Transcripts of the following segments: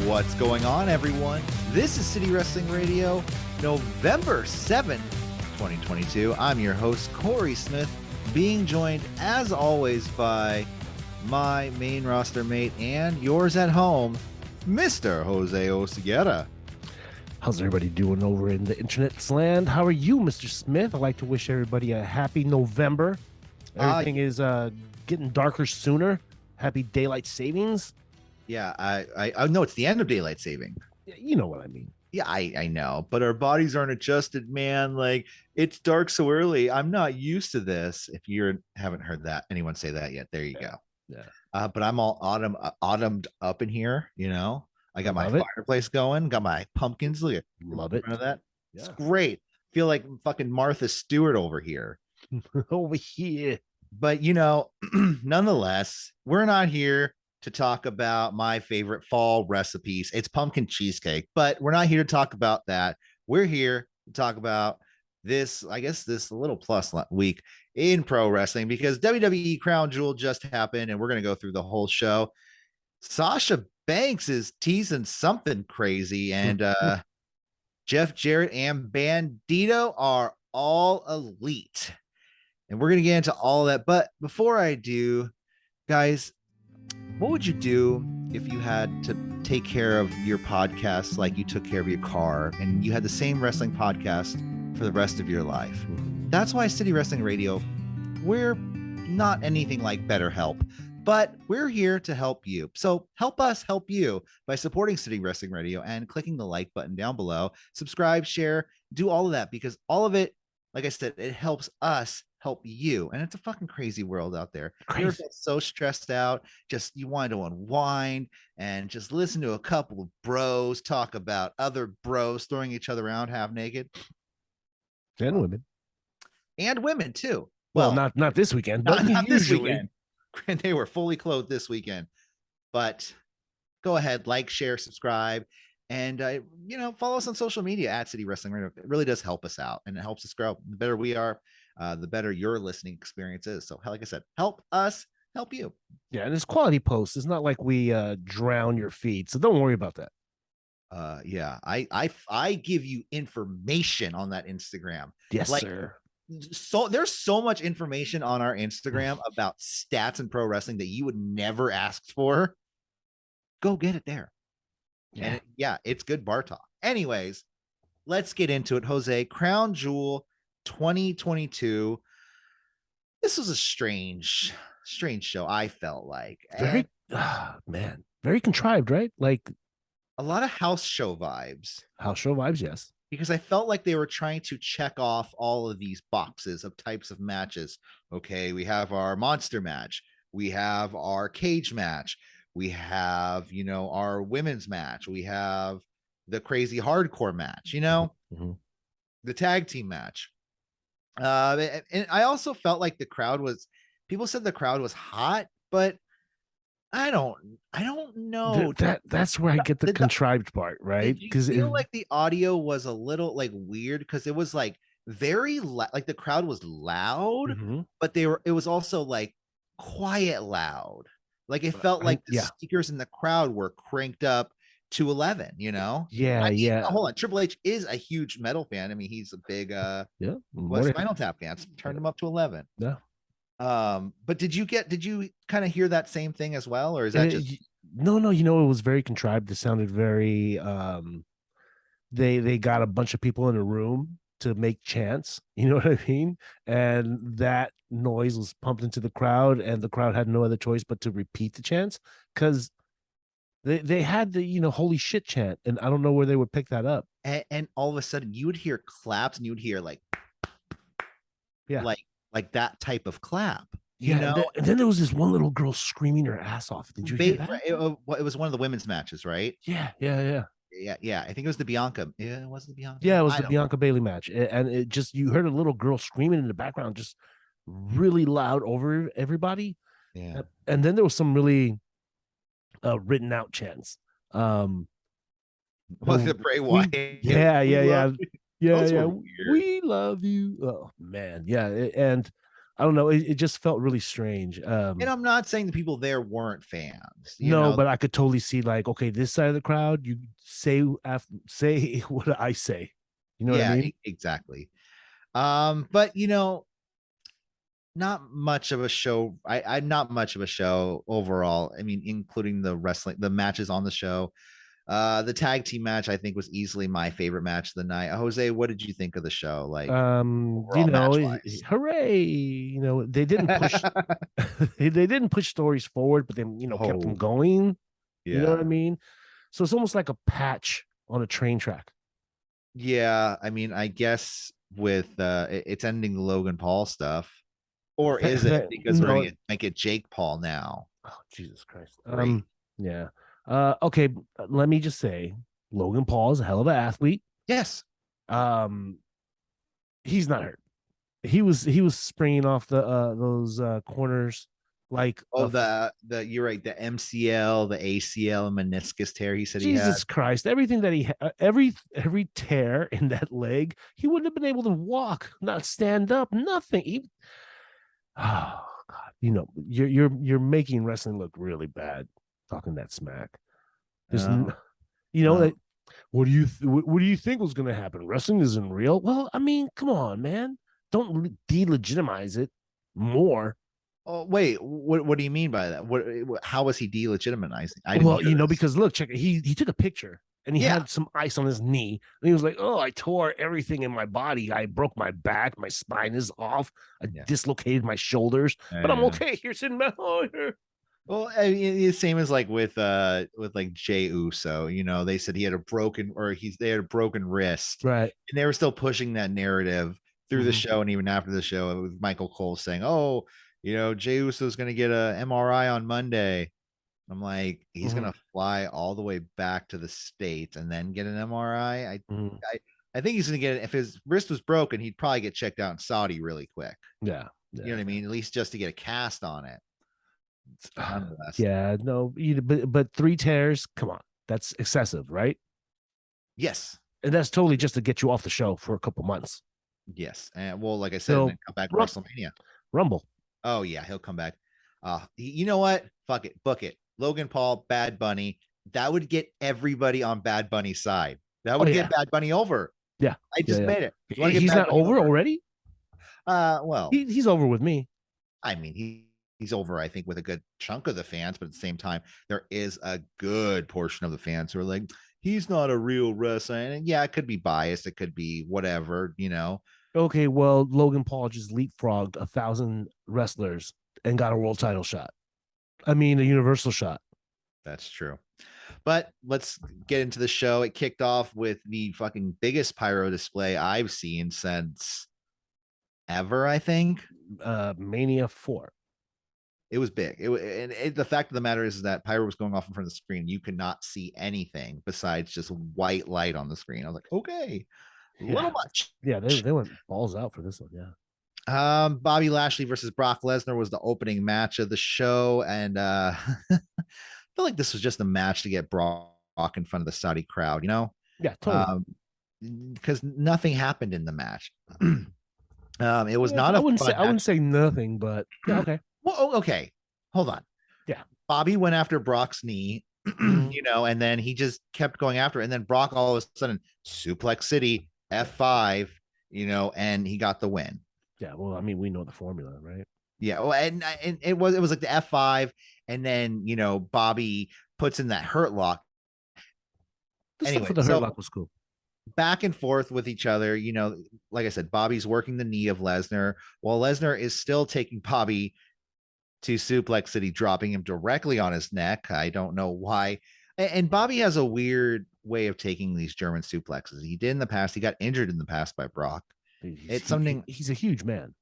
What's going on, everyone? This is City Wrestling Radio, November 7th, 2022. I'm your host, Korey Smith, being joined, as always, by my main roster mate and yours at home, Mr. Jose Ocegueda. How's everybody doing over in the internet's land? How are you, Mr. Smith? I'd like to wish everybody a happy November. Everything is getting darker sooner. Happy daylight savings. Yeah, I know it's the end of daylight saving. You know what I mean. Yeah, I know, but our bodies aren't adjusted, man. Like, it's dark so early. I'm not used to this. If you haven't heard that, anyone say that yet, there you go. Yeah. But I'm all autumned up in here, you know. I got my fireplace going, got my pumpkins. Look at, love it. Remember that? Yeah. It's great. Feel like fucking Martha Stewart over here. Over here. But, you know, nonetheless, we're not here to talk about my favorite fall recipes. It's pumpkin cheesecake, but we're not here to talk about that. We're here to talk about this, I guess, this little plus week in pro wrestling, because WWE Crown Jewel just happened, and we're going to go through the whole show. Sasha Banks is teasing something crazy, and Jeff Jarrett and Bandito are all elite. And we're going to get into all of that. But before I do, guys, what would you do if you had to take care of your podcast like you took care of your car, and you had the same wrestling podcast for the rest of your life? That's why City Wrestling Radio, we're not anything like BetterHelp, but we're here to help you. So help us help you by supporting City Wrestling Radio and clicking the like button down below. Subscribe, share, do all of that, because all of it, like I said, it helps us help you. And it's a fucking crazy world out there. You're so stressed out, just you want to unwind and just listen to a couple of bros talk about other bros throwing each other around half naked. And women. And women too. Well, not this weekend, but not this weekend. They were fully clothed this weekend. But go ahead, like, share, subscribe, and follow us on social media at City Wrestling Radio. It really does help us out, and it helps us grow. The better we are, the better your listening experience is. So, like I said, help us help you. Yeah, and it's quality posts. It's not like we drown your feed, so don't worry about that. Yeah, I give you information on that Instagram. Yes, sir. So there's so much information on our Instagram about stats and pro wrestling that you would never ask for. Go get it there. Yeah. And it's good bar talk. Anyways, let's get into it. Jose, Crown Jewel 2022. This was a strange show, I felt like. Very very contrived, right? Like a lot of house show vibes. House show vibes, yes. Because I felt like they were trying to check off all of these boxes of types of matches. Okay, we have our monster match. We have our cage match. We have, our women's match. We have the crazy hardcore match, the tag team match. And I also felt like people said the crowd was hot, but I don't know. That's where I get the contrived part, right? Because I feel like the audio was a little like weird, because it was like very like the crowd was loud, but it was also like quiet loud. Like it felt like the speakers in the crowd were cranked up to 11, Yeah. Hold on. Triple H is a huge metal fan. I mean, he's a big Spinal Tap fan. Turned him up to 11. Yeah. But did you kind of hear that same thing as well, or is that just no, it was very contrived. It sounded very they got a bunch of people in a room to make chants, you know what I mean? And that noise was pumped into the crowd, and the crowd had no other choice but to repeat the chants, because they had the holy shit chant, and I don't know where they would pick that up. And all of a sudden you would hear claps, and you would hear like that type of clap. And then there was this one little girl screaming her ass off. Did you hear that? It was one of the women's matches, right? Yeah. I think it was the Bianca. Yeah, was it the Bianca? Yeah, it was the Bianca Bailey match, and it just, you heard a little girl screaming in the background, just really loud over everybody. Yeah, and then there was some really written out chants. Was it Bray Wyatt? Yeah. We love you. Oh man, yeah, and I don't know. It just felt really strange. And I'm not saying the people there weren't fans, you No, know. but I could totally see like, okay, this side of the crowd, you say what I say. You know what I Yeah, mean? exactly. But not much of a show. I'm not much of a show overall. I mean, including the matches on the show. The tag team match I think was easily my favorite match of the night. Jose, what did you think of the show? Like overall match wise? Hooray! They didn't push they didn't push stories forward, but they kept them Oh, going. You know what I yeah. mean? So it's almost like a patch on a train track. Yeah, I mean, I guess with it's ending the Logan Paul stuff, or is it because we're No, gonna get Jake Paul now? oh, Jesus Christ. Great. Yeah. Okay, let me just say, Logan Paul is a hell of an athlete. Yes. Um, he's not hurt. He was springing off those corners like Oh, the you're right. The MCL, the ACL, and meniscus tear. He said he had. Jesus Christ. Everything that every tear in that leg, he wouldn't have been able to walk, not stand up, nothing. Oh God, you're making wrestling look really bad talking that smack. There's, Oh, well, that. What do you think was going to happen? Wrestling isn't real. Well, I mean, come on, man. Don't delegitimize it more. oh, wait. What do you mean by that? How was he delegitimizing? I didn't Well, hear this. because look, check it. He took a picture and he Yeah. had some ice on his knee, and he was like, "Oh, I tore everything in my body. I broke my back. My spine is off. I dislocated my shoulders, but I'm okay. Here's in my Well, I mean, the same as like with like Jey Uso, they said he had a broken or they had a broken wrist, right." and they were still pushing that narrative through the Mhm. show and even after the show with Michael Cole saying, "Oh, Jey Uso's going to get a MRI on Monday." I'm like, he's Mhm. going to fly all the way back to the States and then get an MRI. Mhm. I think he's going to get it. If his wrist was broken, he'd probably get checked out in Saudi really quick. Yeah, You know yeah, what I mean? At least just to get a cast on it. Nonetheless, yeah. No, but three tears. Come on, that's excessive, right? yes. And that's totally just to get you off the show for a couple months. Yes, and well, like I said, and So then come back Rum- WrestleMania. Rumble. Oh yeah, he'll come back. You know what? Fuck it, book it. Logan Paul, Bad Bunny. That would get everybody on Bad Bunny's side. That Oh would yeah, get Bad Bunny over. yeah, I yeah, just yeah. made it. You want to get He's Bad not Bunny over over? already. Well, He's over with me. I mean, he's over, I think, with a good chunk of the fans, but at the same time, there is a good portion of the fans who are like, he's not a real wrestler. And yeah, it could be biased, it could be whatever. Okay, well, Logan Paul just leapfrogged 1,000 wrestlers and got a world title shot. I mean, a universal shot. That's true. But let's get into the show. It kicked off with the fucking biggest pyro display I've seen since ever, I think. Mania 4. It was big. The fact of the matter is that pyro was going off in front of the screen. You could not see anything besides just white light on the screen. I was like, okay, a little much. Yeah, they went balls out for this one. Yeah. Bobby Lashley versus Brock Lesnar was the opening match of the show, and I feel like this was just a match to get Brock in front of the Saudi crowd. Yeah, totally. Because nothing happened in the match. It was not I a wouldn't say fun I wouldn't match. say nothing, but yeah, okay. Well, okay, hold on. Yeah. Bobby went after Brock's knee, and then he just kept going after it. And then Brock all of a sudden suplex city F5, and he got the win. Yeah, well, I mean, we know the formula, right? Yeah, well, and it was like the F5, and then Bobby puts in that hurt lock. The stuff Anyway, with the hurt so lock was cool. back and forth with each other. Like I said, Bobby's working the knee of Lesnar, while Lesnar is still taking Bobby to Suplex City, dropping him directly on his neck. I don't know why. And Bobby has a weird way of taking these German suplexes. He did in the past. He got injured in the past by Brock. It's something. He's a huge man.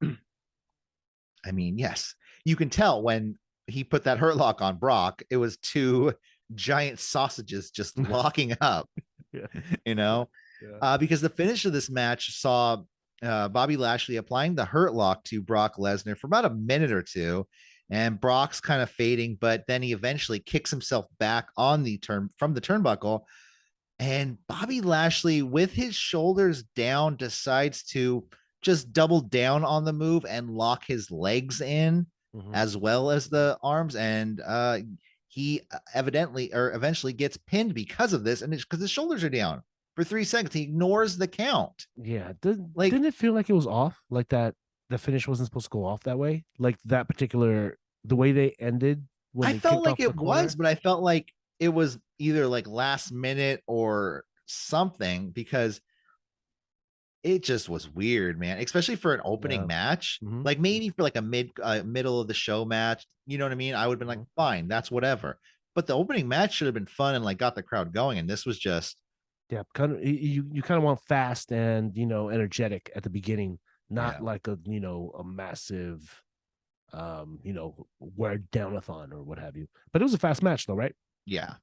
I mean, yes, you can tell when he put that hurt lock on Brock, it was two giant sausages just locking up. Yeah. Because the finish of this match saw Bobby Lashley applying the hurt lock to Brock Lesnar for about a minute or two, and Brock's kind of fading, but then he eventually kicks himself back on the turn from the turnbuckle, and Bobby Lashley, with his shoulders down, decides to just double down on the move and lock his legs in as well as the arms. And he evidently or eventually gets pinned because of this. And it's because his shoulders are down for 3 seconds. He ignores the count. Yeah. Like, Didn't it feel like it was off? Like that the finish wasn't supposed to go off that way? Like that particular the way they ended when I they felt kicked like off the it corner. was, but I felt like it was either like last minute or something because it just was weird, man, especially for an opening Yeah. match. Mm-hmm. Like maybe for like a middle of the show match, you know what I mean? I would have been like, fine, that's whatever. But the opening match should have been fun and like got the crowd going. And this was just, Yeah, kind of you kind of want fast and energetic at the beginning, not yeah, like a massive wear downathon or what have you. But it was a fast match though, right? yeah.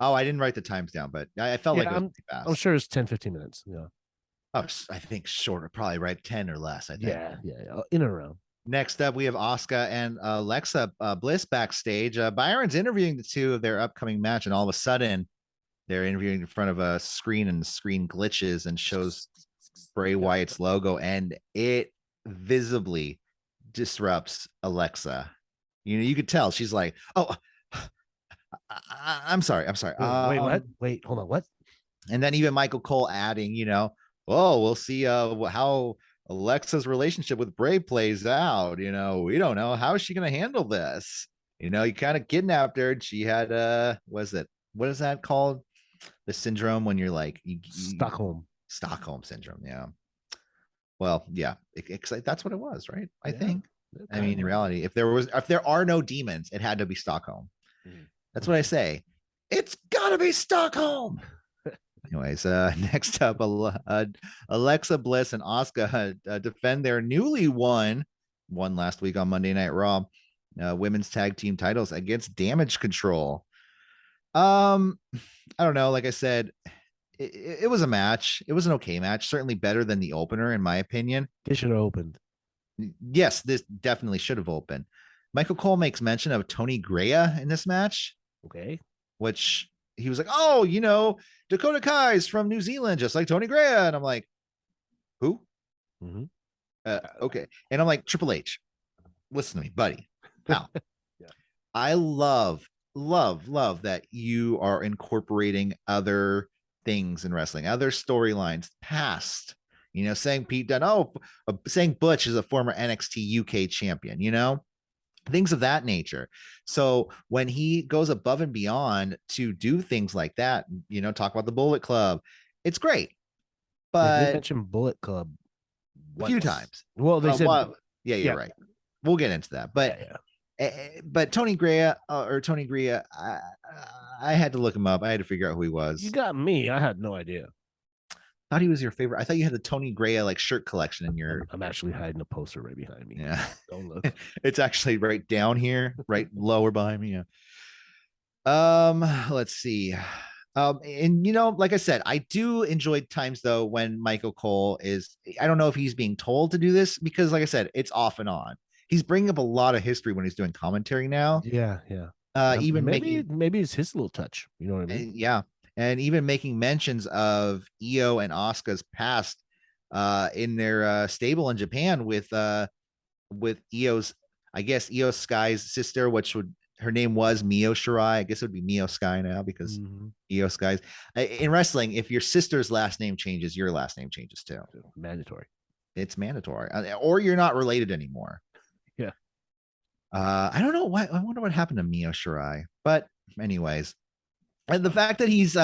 Oh, I didn't write the times down, but I felt Yeah, like it was pretty I'm fast. sure it's 10-15 minutes. Yeah. Oh, I think shorter, probably right 10 or less. I think. Yeah, in and around. Next up, we have Asuka and Alexa Bliss backstage. Byron's interviewing the two of their upcoming match, and all of a sudden, they're interviewing in front of a screen, and the screen glitches and shows Bray Wyatt's logo, and it visibly disrupts Alexa. You could tell she's like, "Oh, I'm sorry, I'm sorry." Wait, what? Wait, hold on, what? And then even Michael Cole adding, "Oh, we'll see how Alexa's relationship with Bray plays out. We don't know how is she going to handle this. You kind of kidnapped her, and she had what is that called? The syndrome when you're like Stockholm syndrome. Yeah. Well, yeah, that's what it was, right? I think. I mean, in reality, if there are no demons, it had to be Stockholm. That's what I say. It's gotta be Stockholm. Anyways, next up, Alexa Bliss and Asuka defend their newly won last week on Monday Night Raw women's tag team titles against Damage Control. I don't know. Like I said, it was a match. It was an okay match. Certainly better than the opener, in my opinion. It should have opened. Yes, this definitely should have opened. Michael Cole makes mention of Tony Grea in this match. Okay. Which he was like, "Oh, Dakota Kai's from New Zealand, just like Tony Grea." And I'm like, "Who?" Mm-hmm. Okay. And I'm like, "Triple H, listen to me, buddy, pal." Yeah. I love that you are incorporating other things in wrestling, other storylines past, saying Pete Dunne, saying Butch is a former NXT UK champion, things of that nature. So when he goes above and beyond to do things like that, talk about the Bullet Club, it's great. But they did mention Bullet Club a few times. Well, they said, yeah, you're right. We'll get into that. But but Tony Grea I had to look him up. I had to figure out who he was. You got me. I had no idea. I thought he was your favorite. I thought you had the Tony Grea like shirt collection in your. I'm actually hiding a poster right behind me. Yeah, don't look. It's actually right down here, right lower behind me. Yeah. Let's see. And like I said, I do enjoy times though when Michael Cole is. I don't know if he's being told to do this because, like I said, it's off and on. He's bringing up a lot of history when he's doing commentary now. Yeah. Even maybe it's his little touch. You know what I mean? Yeah. And even making mentions of Io and Asuka's past in their stable in Japan with Io's, I guess Io Sky's sister, which her name was Mio Shirai. I guess it would be Mio Sky now because Io Sky's in wrestling. If your sister's last name changes, your last name changes too. Mandatory. It's mandatory, or you're not related anymore. Yeah. I don't know why. I wonder what happened to Mio Shirai, but anyways. And the fact that he's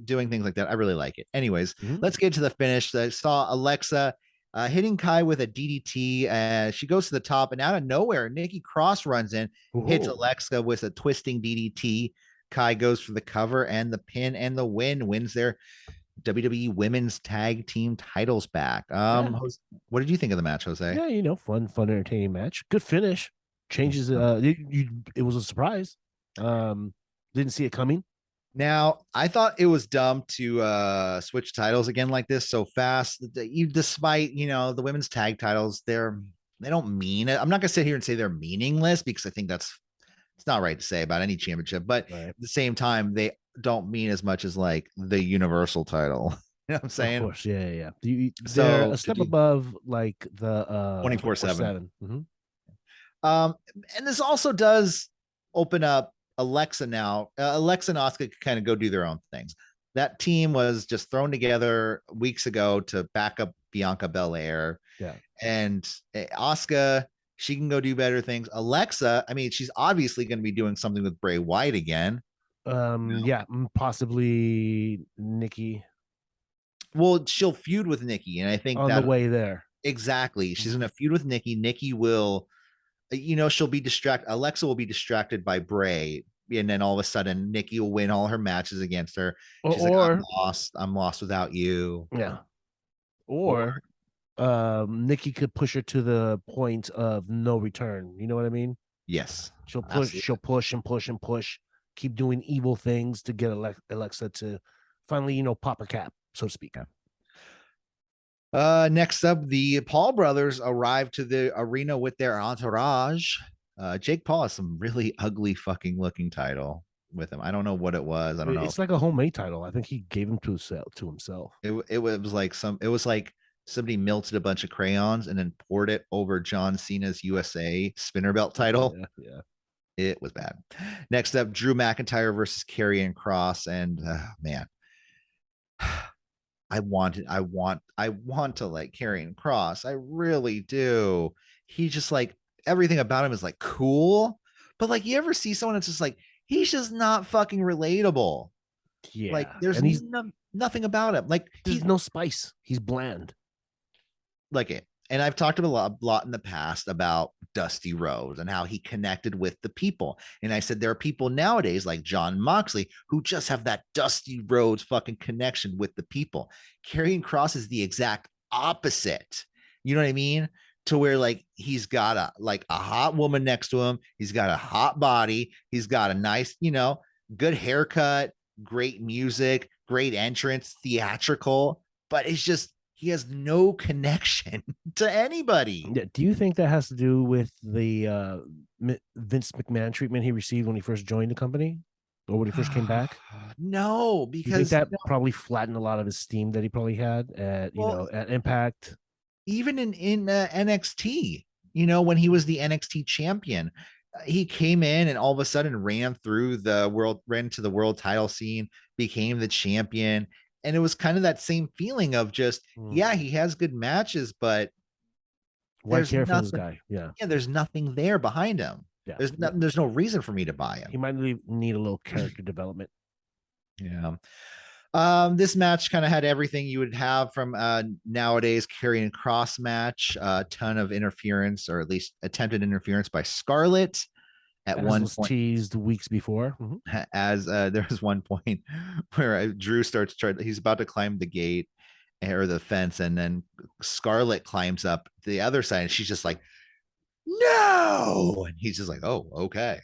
doing things like that, I really like it. Anyways, let's get to the finish. I saw Alexa hitting Kai with a DDT. She goes to the top, and out of nowhere, Nikki Cross runs in, hits Alexa with a twisting DDT. Kai goes for the cover and the pin and the win, wins their WWE Women's Tag Team titles back. What did you think of the match, Jose? Yeah, fun, entertaining match. Good finish. Changes. It was a surprise. Didn't see it coming. Now, I thought it was dumb to switch titles again like this so fast. Despite, the women's tag titles, they don't mean it. I'm not gonna sit here and say they're meaningless because I think it's not right to say about any championship, but at the same time, they don't mean as much as like the universal title. You know what I'm Of saying? course, yeah. They're So a to step do above like the 24/7. 24/7. Um, and this also does open up Alexa now. Alexa and Oscar can kind of go do their own things. That team was just thrown together weeks ago to back up Bianca Belair. Yeah. And Oscar, she can go do better things. Alexa, I mean, she's obviously going to be doing something with Bray Wyatt again. Yeah, possibly Nikki Well, she'll feud with Nikki, and I think on the that way there. exactly she's Mhm. going to feud with Nikki. Nikki will, she'll be distracted. Alexa will be distracted by Bray, and then all of a sudden, Nikki will win all her matches against her. Or, She's like, "I'm or lost. I'm lost without you." yeah, Or or Nikki could push her to the point of no return. You know what I mean? yes, She'll absolutely. push and push and push, keep doing evil things to get Alexa to finally, pop a cap, so to speak. Yeah. Next up, the Paul brothers arrive to the arena with their entourage. Jake Paul has some really ugly fucking looking title with him. I don't know what it was. I don't know if It's like a homemade title. I think he gave him to himself. it was like it was like somebody melted a bunch of crayons and then poured it over John Cena's USA spinner belt title. Yeah. It was bad. Next up, Drew McIntyre versus Karrion Kross, and man, I want to like Karrion Kross. I really do. He just like everything about him is like cool, but like you ever see someone that's just like he's just not fucking relatable. Like Yeah. there's And he's nothing about him. Like there's he no spice. He's bland. like it. And I've talked a lot in the past about Dusty Rhodes and how he connected with the people. And I said there are people nowadays like John Moxley who just have that Dusty Rhodes fucking connection with the people. Karrion Kross is the exact opposite. You know what I mean? To where like he's got a hot woman next to him, he's got a hot body, he's got a nice, good haircut, great music, great entrance, theatrical, but it's just he has no connection to anybody. Yeah. Do you think that has to do with the Vince McMahon treatment he received when he first joined the company or when he first came back? No, Do you think because that probably flattened a lot of his steam that he probably had at well, at Impact? even in NXT, when he was the NXT champion, he came in and all of a sudden ran to the world title scene, became the champion, and it was kind of that same feeling of just yeah, he has good matches, but Why there's care for this nothing. guy? Yeah, Yeah, there's nothing there behind him. yeah. There's no reason for me to buy He him. might need a little character development. Yeah. This match kind of had everything you would have from nowadays Karrion Kross match. A ton of interference, or at least attempted interference by Scarlett at As one was point. teased weeks before. As there was one point where Drew starts trying, he's about to climb the gate or the fence, and then Scarlett climbs up the other side, and she's just like, "No!" And he's just like, "Oh, okay."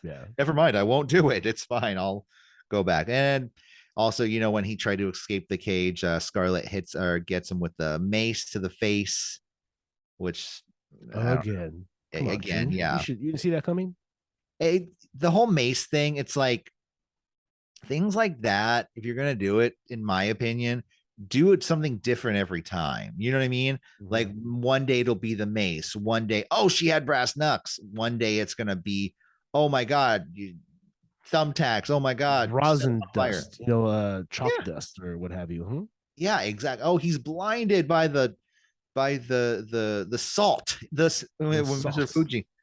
Yeah. Never mind, I won't do it. It's fine. I'll go back. And also, when he tried to escape the cage, Scarlett hits or gets him with the mace to the face, which Again. Come on, again, Drew. yeah. You didn't see that coming? The whole mace thing, it's like things like that. If you're gonna do it, in my opinion, do it something different every time. You know what I mean? Like one day it'll be the mace. One day, oh, she had brass knucks. One day it's gonna be, oh my god, thumbtacks. Oh my god, set him Rosin on fire. dust, chalk Yeah, dust or what have you. yeah, exactly. Oh, he's blinded by the salt. This The when salt.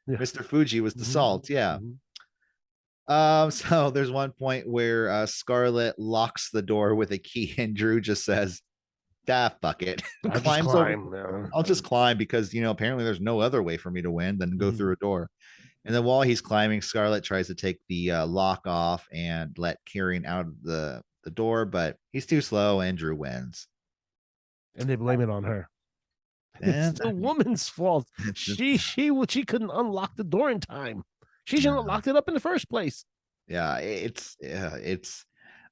Yeah. Mr. Fuji was the salt. Yeah. Mhm. So there's one point where Scarlett locks the door with a key, and Drew just says, "Ah, fuck it," I just climbs over. climb. Yeah. I'll just climb because apparently there's no other way for me to win than go Mhm. through a door. And then while he's climbing, Scarlett tries to take the lock off and let Karrion out of the door, but he's too slow, and Drew wins. And they blame it on her. It's And the woman's fault. it's, She couldn't unlock the door in time. She shouldn't have locked it up in the first place. yeah, it's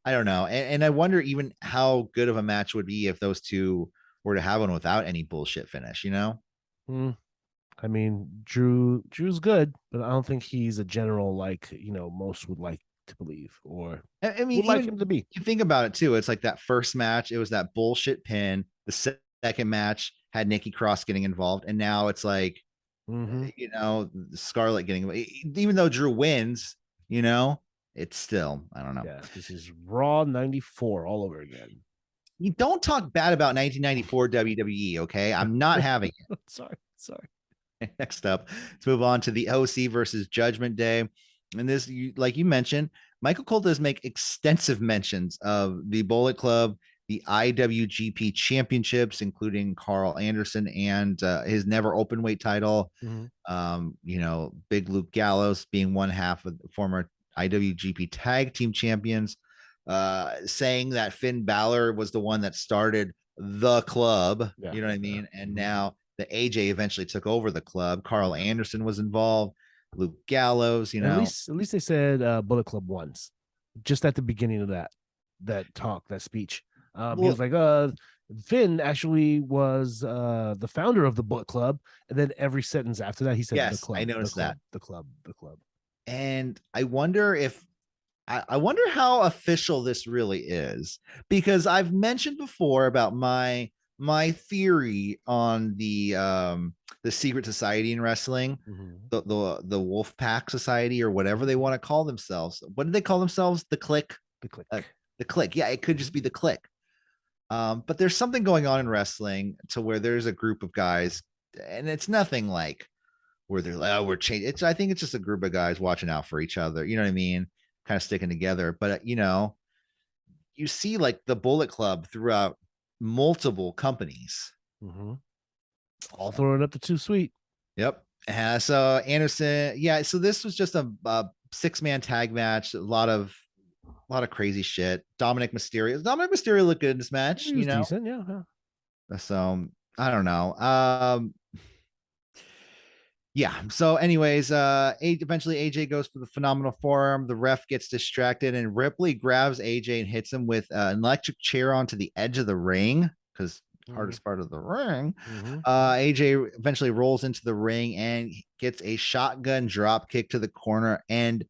I don't know, and I wonder even how good of a match would be if those two were to have one without any bullshit finish. I mean, Drew's good, but I don't think he's a general like most would like to believe, or I mean, would like even him to be. you think about it too. It's like that first match, it was that bullshit pin. The second match had Nikki Cross getting involved, and now it's like, Mm-hmm. Scarlett getting, even though Drew wins, it's still, I don't know. Yeah, this is Raw 94 all over again. You don't talk bad about 1994 WWE, okay? I'm not having it. Sorry. Next up, let's move on to the OC versus Judgment Day. And this, like you mentioned, Michael Cole does make extensive mentions of the Bullet Club, the IWGP championships, including Carl Anderson and his never open weight title. Big Luke Gallows being one half of the former IWGP tag team champions, saying that Finn Balor was the one that started the club. Yeah, you know what I mean? And now the AJ eventually took over the club. Carl Anderson was involved. Luke Gallows, At least they said Bullet Club once, just at the beginning of that talk, that speech. He was like, Finn actually was the founder of the Bullet Club, and then every sentence after that he said the club. I noticed the club. And I wonder how official this really is, because I've mentioned before about my theory on the secret society in wrestling, the Wolf Pack Society, or whatever they want to call themselves. What did they call themselves? The Click. The Click. Yeah, it could just be the Click. But there's something going on in wrestling to where there's a group of guys, and it's nothing like where they're like, oh, we're changing. I think it's just a group of guys watching out for each other. You know what I mean? Kind of sticking together. But you see like the Bullet Club throughout multiple companies, all throwing up the too sweet. Yep. So Anderson, yeah. So this was just a 6-man tag match. A lot of crazy shit. Dominic Mysterio looked good in this match. He was decent, yeah. So I don't know. Yeah. So, anyways, eventually AJ goes for the phenomenal forearm. The ref gets distracted, and Ripley grabs AJ and hits him with an electric chair onto the edge of the ring, because hardest part of the ring. AJ eventually rolls into the ring and gets a shotgun drop kick to the corner, and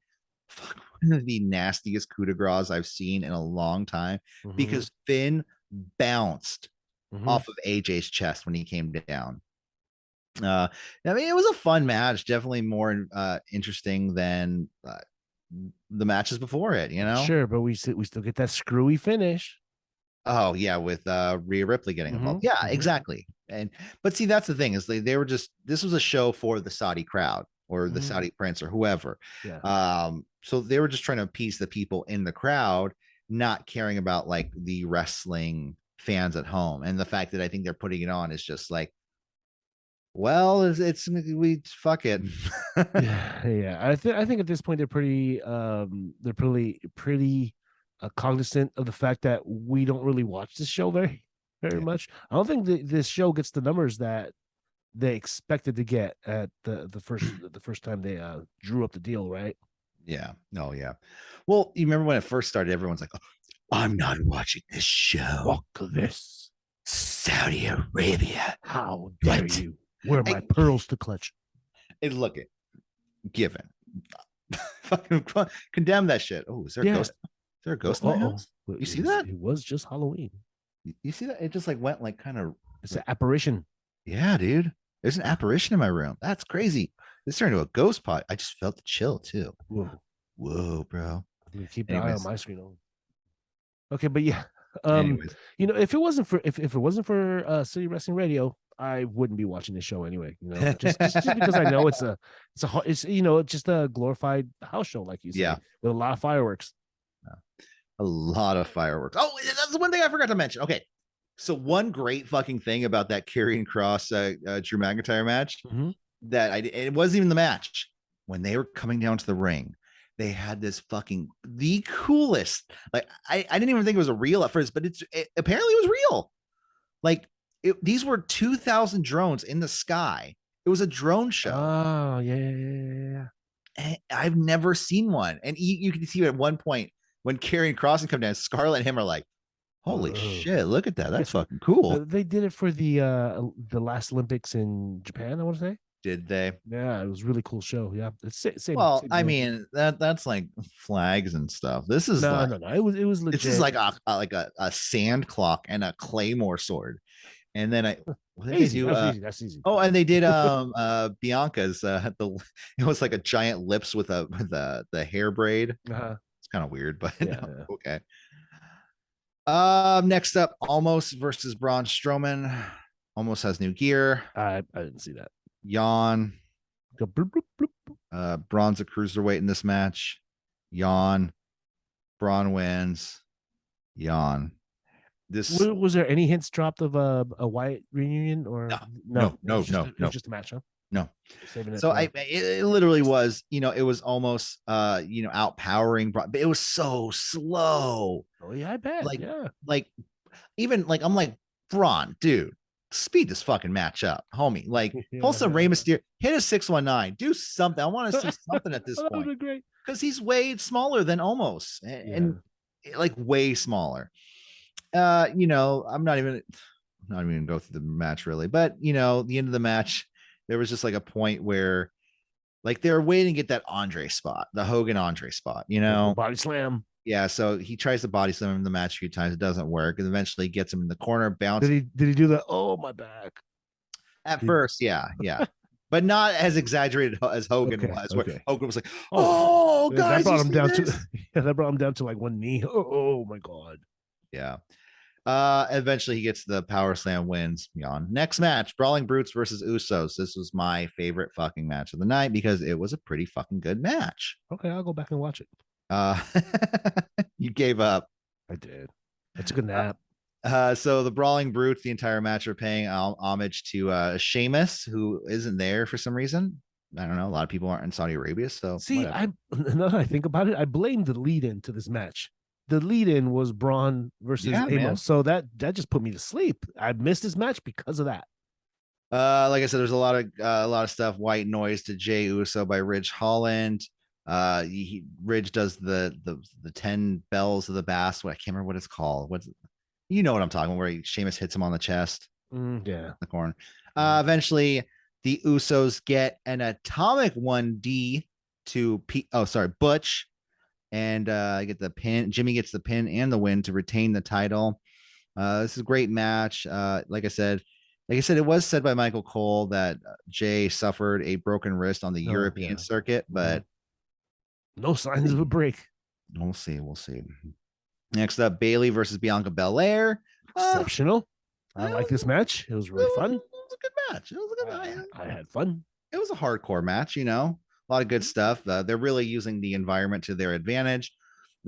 one of the nastiest coup de grace I've seen in a long time, because Finn bounced off of AJ's chest when he came down. I mean, it was a fun match, definitely more interesting than the matches before it, Sure, but we still get that screwy finish. Oh yeah, with Rhea Ripley getting involved. Yeah, exactly. But see, that's the thing, is they were just, this was a show for the Saudi crowd, or the Saudi prince, or whoever. Yeah. So they were just trying to appease the people in the crowd, not caring about like the wrestling fans at home. And the fact that I think they're putting it on is just like, well, we fuck it. yeah. I think at this point they're pretty cognizant of the fact that we don't really watch this show very much. I don't think this show gets the numbers that they expected to get at the first time they drew up the deal, right? Yeah. No, yeah. Well, you remember when it first started, everyone's like, oh, I'm not watching this show. Fuck this. Saudi Arabia. How dare you? Where are my pearls to clutch? Hey, look it. Given. Fucking condemn that shit. Oh, is there a ghost? Is there a ghost in my house? You see that? It was just Halloween. You see that? It just like went like kind of. It's an apparition. Yeah, dude. There's an apparition in my room. That's crazy. This turned into a ghost pot. I just felt the chill too. Whoa, bro. Keep an eye on my screen. Okay, but yeah. If it wasn't for City Wrestling Radio, I wouldn't be watching this show anyway. Just because I know it's just a glorified house show, like you said, with a lot of fireworks. A lot of fireworks. Oh, that's one thing I forgot to mention. Okay, so one great fucking thing about that Karrion Kross Drew McIntyre match, that it wasn't even the match. When they were coming down to the ring, they had this the coolest. Like I didn't even think it was a real at first, but apparently it was real. Like these were 2,000 drones in the sky. It was a drone show. Oh yeah. And I've never seen one. And you can see at one point when Karrion Kross and come down, Scarlett and him are like, holy shit, look at that. That's fucking cool. They did it for the last Olympics in Japan, I want to say. Did they? Yeah, it was a really cool show. Yeah, it's Well, same I deal. mean that's like flags and stuff. This is No, like no, no. It was this is legit. like a sand clock and a claymore sword. And then what did they Easy. do? That's easy. That's easy. Oh, and they did Bianca's the it was like a giant lips with the hair braid. Uh-huh. It's kind of weird, but Yeah, yeah. okay. Next up, Almost versus Braun Strowman. Almost has new gear. I didn't see that. Yawn. Go bloop, bloop, bloop. Braun's a cruiserweight in this match. Yawn. Braun wins. Yawn. This Was there any hints dropped of a Wyatt reunion or no. It was just a match, huh? No. Saving it So for it literally was, it was almost outpowering, but it was so slow. Oh yeah, I bet. Like Yeah. like even like I'm like, Braun, dude, speed this fucking match up, homie. Like pull some Rey Mysterio, hit a 619, do something. I want to see something at this That would point. be great. Because he's way smaller than Almost and like way smaller. I'm not even gonna go through the match really, but the end of the match, there was just like a point where like they're waiting to get that Andre spot, the Hogan Andre spot, Body slam. Yeah, so he tries to body slam him in the match a few times. It doesn't work, and eventually gets him in the corner, bounce. Did he do the oh my back? At first, yeah. But not as exaggerated as Hogan was, where Hogan was like, "Oh, guys, that brought him down to that brought him down to like one knee. Oh my god. Yeah. Eventually he gets the power slam, wins. Yawn. Next match, Brawling Brutes versus Usos. This was my favorite fucking match of the night because it was a pretty fucking good match. Okay, I'll go back and watch it. You gave up. I did. I took a nap. So the Brawling Brutes, the entire match, are paying homage to Sheamus, who isn't there for some reason. I don't know. A lot of people aren't in Saudi Arabia, so see, now that I think about it, I blame the lead-in to this match. The lead-in was Braun versus Amos, man. So that just put me to sleep. I missed this match because of that. Like I said, there's a lot of stuff. White Noise to Jey Uso by Ridge Holland. Ridge does the 10 bells of the bass. What I can't remember what it's called. What's you know what I'm talking about, where Sheamus hits him on the chest. Yeah, the corner. Eventually the Usos get an atomic 1D to Butch, and get the pin. Jimmy gets the pin and the win to retain the title. This is a great match. Like I said, it was said by Michael Cole that Jay suffered a broken wrist on the European circuit, but no signs of a break. We'll see. Next up, Bayley versus Bianca Belair. Exceptional. I like this match. It was really fun. It was a good match. It was a good match. I had fun. It was a hardcore match, a lot of good stuff. They're really using the environment to their advantage.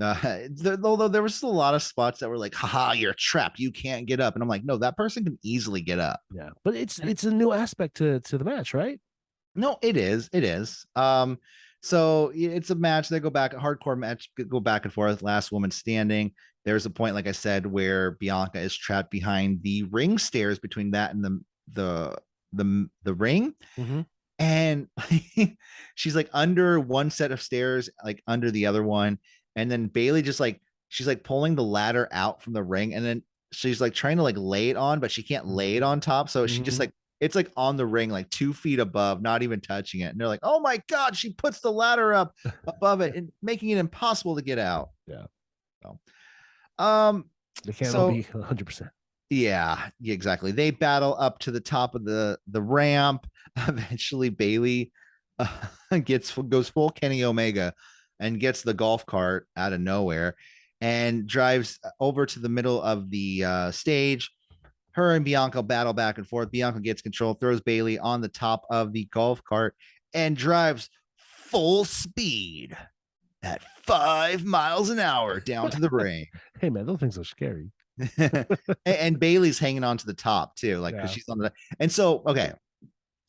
Although there was still a lot of spots that were like, haha, you're trapped. You can't get up. And I'm like, no, that person can easily get up. Yeah. But it's a new aspect to the match, right? No, it is. So it's a match. They go back, a hardcore match, go back and forth. Last woman standing. There's a point, like I said, where Bianca is trapped behind the ring stairs between that and the ring. Mm-hmm. And she's like under one set of stairs, like under the other one. And then Bayley she's like pulling the ladder out from the ring. And then she's like trying to like lay it on, but she can't lay it on top. So she just like, it's like on the ring, like 2 feet above, not even touching it. And they're like, oh my God, she puts the ladder up above it and making it impossible to get out. Yeah. So, they can't all be 100%. Yeah, exactly. They battle up to the top of the ramp. Eventually Bayley goes full Kenny Omega and gets the golf cart out of nowhere and drives over to the middle of the stage. Her and Bianca battle back and forth. Bianca gets control, throws Bayley on the top of the golf cart, and drives full speed at 5 miles an hour down to the ring. Hey man, those things are scary. And Bayley's hanging on to the top too, like because she's on the. And so, okay,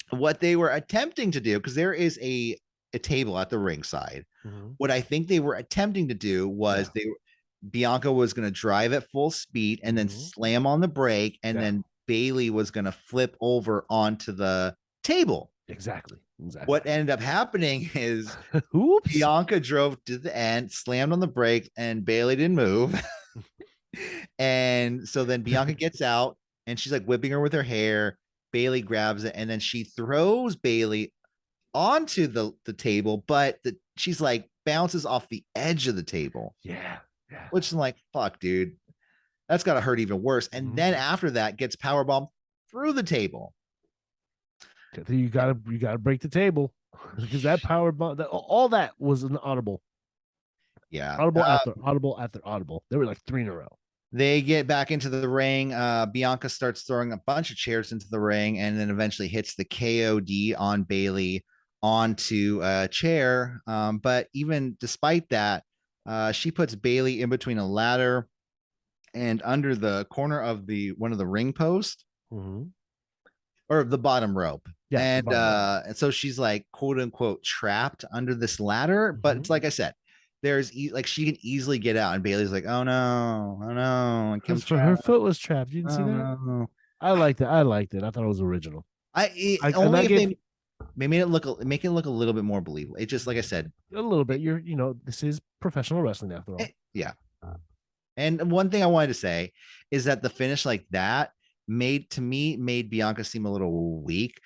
what they were attempting to do, because there is a table at the ringside. Mm-hmm. What I think they were attempting to do was Bianca was going to drive at full speed and then slam on the brake, and then Bayley was going to flip over onto the table. Exactly. What ended up happening is Bianca drove to the end, slammed on the brake, and Bayley didn't move. And so then Bianca gets out and she's like whipping her with her hair. Bailey grabs it, and then she throws Bailey onto the table, but she's like bounces off the edge of the table. Yeah. Which is like, fuck, dude, that's gotta hurt even worse. And then after that, gets powerbomb through the table. You gotta break the table because that power bomb, all that was an audible. Yeah, Audible after audible. There were like 3 in a row. They get back into the ring. Bianca starts throwing a bunch of chairs into the ring, and then eventually hits the KOD on Bailey onto a chair. But even despite that, she puts Bailey in between a ladder and under the corner of one of the ring posts, or the bottom rope. Yeah, and so she's like, quote unquote, trapped under this ladder. But it's like I said, there's like she can easily get out, and Bailey's like, oh no, because for her foot was trapped. You didn't see that? No. I liked it. I thought it was original. Only if they made it look a little bit more believable. It just, like I said, a little bit. This is professional wrestling after all. Yeah. And one thing I wanted to say is that the finish like that made Bianca seem a little weak,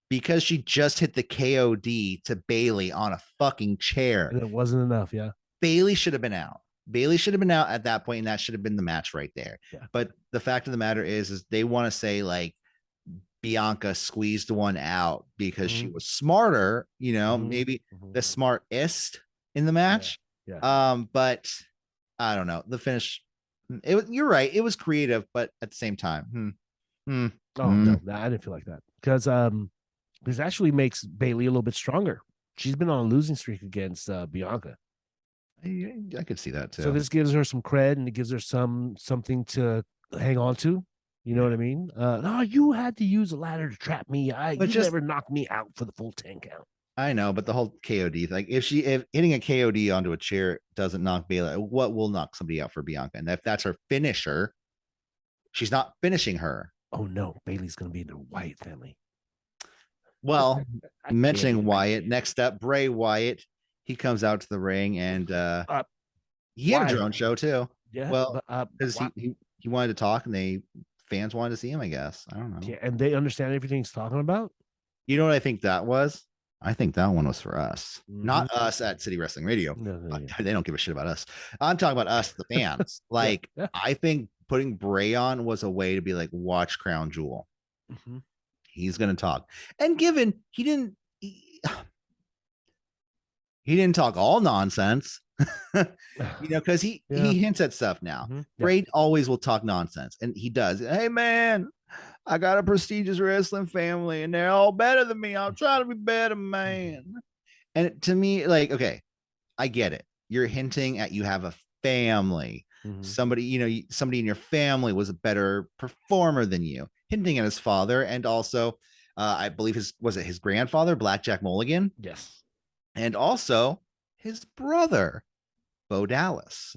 because she just hit the KOD to Bailey on a fucking chair. And it wasn't enough. Yeah. Bailey should have been out. Bailey should have been out at that point, and that should have been the match right there. Yeah. But the fact of the matter is they want to say like Bianca squeezed one out because she was smarter, maybe the smartest in the match. Yeah. But I don't know. The finish, you're right. It was creative, but at the same time, no, I didn't feel like that, because this actually makes Bailey a little bit stronger. She's been on a losing streak against Bianca. I could see that too. So this gives her some cred, and it gives her something to hang on to. You know what I mean? No, you had to use a ladder to trap me. You never knocked me out for the full 10 count. I know, but the whole KOD, like if hitting a KOD onto a chair doesn't knock Bailey, what will knock somebody out for Bianca? And if that's her finisher, she's not finishing her. Oh no, Bailey's gonna be in the Wyatt family. Well, mentioning Wyatt, next up, Bray Wyatt. He comes out to the ring, and he had a drone show too. Yeah. Well, because he wanted to talk, and fans wanted to see him, I guess. I don't know. Yeah, and they understand everything he's talking about. You know what I think that was? I think that one was for us, not us at City Wrestling Radio. No, they don't give a shit about us. I'm talking about us, the fans. Like, I think putting Bray on was a way to be like, watch Crown Jewel. He's going to talk. And given he didn't talk all nonsense, because he hints at stuff now. Bray always will talk nonsense, and he does. Hey, man, I got a prestigious wrestling family, and they're all better than me. I'm trying to be better, man. And to me, like, okay, I get it. You're hinting at you have a family. Somebody, somebody in your family was a better performer than you. Hinting at his father, and also, I believe his grandfather, Blackjack Mulligan? Yes. And also his brother, Bo Dallas,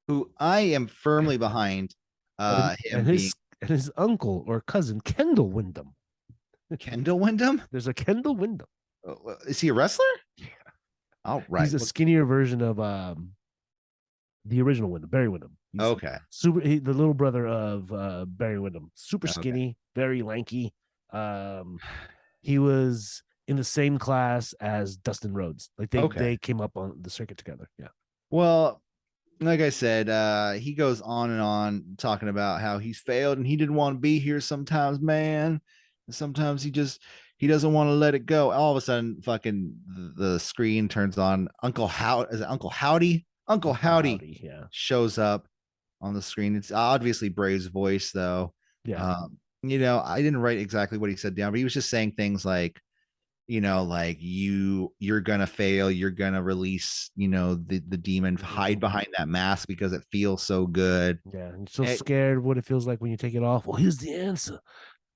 who I am firmly behind him and his uncle or cousin, Kendall Windham. Kendall Windham? There's a Kendall Windham. Is he a wrestler? Yeah. Oh, right. He's a skinnier version of the original Windham, Barry Windham. Okay. The little brother of Barry Windham. Super skinny, very lanky. He was in the same class as Dustin Rhodes. Like they came up on the circuit together. Yeah. Well, like I said, he goes on and on talking about how he's failed and he didn't want to be here sometimes, man. And sometimes he doesn't want to let it go. All of a sudden, fucking the screen turns on. Uncle Howdy shows up on the screen. It's obviously Bray's voice, though. Yeah. I didn't write exactly what he said down, but he was just saying things like, like you're gonna fail, you're gonna release, the demon, hide behind that mask because it feels so good. Yeah, I'm so scared what it feels like when you take it off. Well, here's the answer.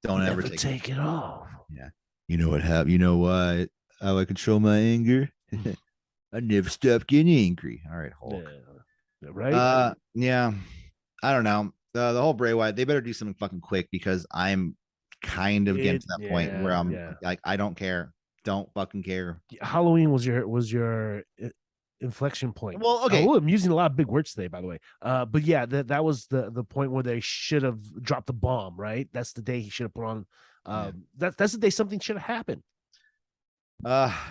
Don't ever take it off. Yeah. You know what happened? You know why? How I control my anger? I never stop getting angry. All right, Hulk. Yeah. Right? Yeah. I don't know. The whole Bray Wyatt, they better do something fucking quick, because I'm kind of getting to that point where I'm like, I don't care. Don't fucking care. Halloween was your inflection point. Well, okay. I'm using a lot of big words today, by the way. But yeah, that was the point where they should have dropped the bomb, right? That's the day he should have put on Yeah. That's the day something should have happened.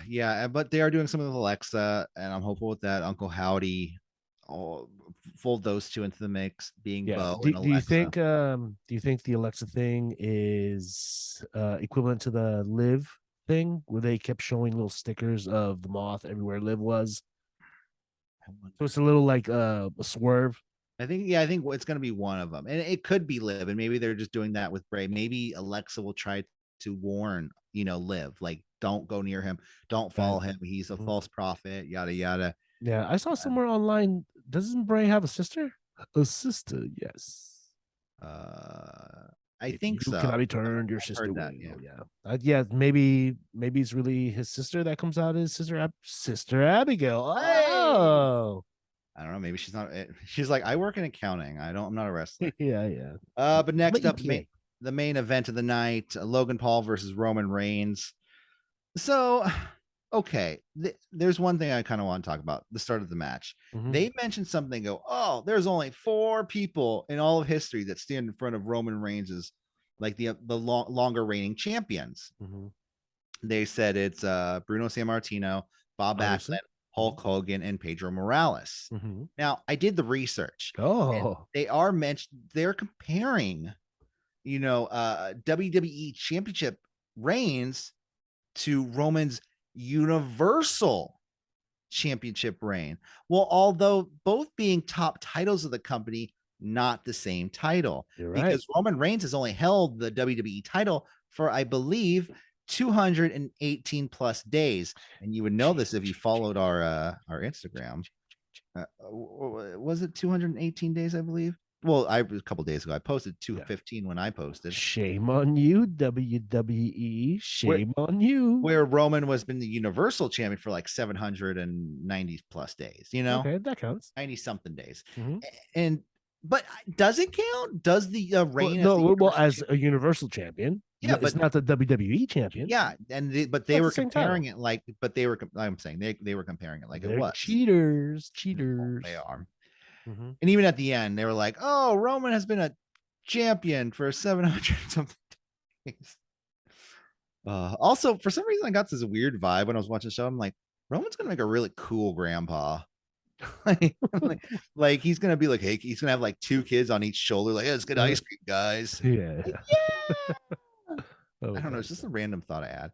Yeah, but they are doing something with Alexa, and I'm hopeful with that. Uncle Howdy, I'll fold those two into the mix, being Yeah. Bo and Do you Alexa. think the Alexa thing is equivalent to the Liv thing where they kept showing little stickers of the moth everywhere Liv was? I wonder. So it's a little like a swerve. I think it's going to be one of them, and it could be Liv, and maybe they're just doing that with Bray. Maybe Alexa will try to warn, Liv, like, don't go near him, don't Right. follow him, he's a Mhm. false prophet, yada yada. Yeah, I saw somewhere online. Doesn't Bray have a sister? A sister, yes. I If think you so. cannot be turned, your I've sister heard that. will. Yeah, yeah. Maybe it's really his sister that comes out as Sister Abigail. Hey, Oh, I don't know. Maybe she's not. She's like, I work in accounting. I'm not a wrestler. yeah, yeah. But But next you up, can't. the main event of the night: Logan Paul versus Roman Reigns. So, okay, there's one thing I kind of want to talk about. The start of the match. Mhm, They mentioned something. Go, oh, there's only 4 people in all of history that stand in front of Roman Reigns, like the longer reigning champions. mhm. They said it's Bruno Sammartino, Bob Obviously. Backlund, Hulk Hogan, and Pedro Morales. Mhm. Now, I did the research, and Oh, they're comparing, WWE Championship reigns to Roman's Universal Championship reign. Well, although both being top titles of the company, not the same title, you're right. because Roman Reigns has only held the WWE title for, I believe, 218 plus days. And you would know this if you followed our Instagram. Was it 218 days, I believe? Well, a couple days ago, I posted Yeah. 215 when I posted. Shame on you, WWE. Where Shame on you. where Roman was been the Universal Champion for like 790 plus days, Okay, that counts. 90 something days. Mhm. And but does it count? Does the Well, reign as no, the well, Universal as Champion? a Universal Champion, Yeah, it's but not the WWE Champion. yeah, but they That's were the same comparing title. it like, I'm saying they were comparing it like it They're was. cheaters, They cheaters. are. Mhm. And even at the end, they were like, "Oh, Roman has been a champion for 700 something days." Also, for some reason, I got this weird vibe when I was watching the show. I'm like, Roman's gonna make a really cool grandpa. like, like he's gonna be like, hey, he's gonna have like 2 kids on each shoulder, like, yeah, let's get Uh, ice cream, guys. yeah. Like, Yeah. yeah. Oh I don't know, my it's just a god. random thought I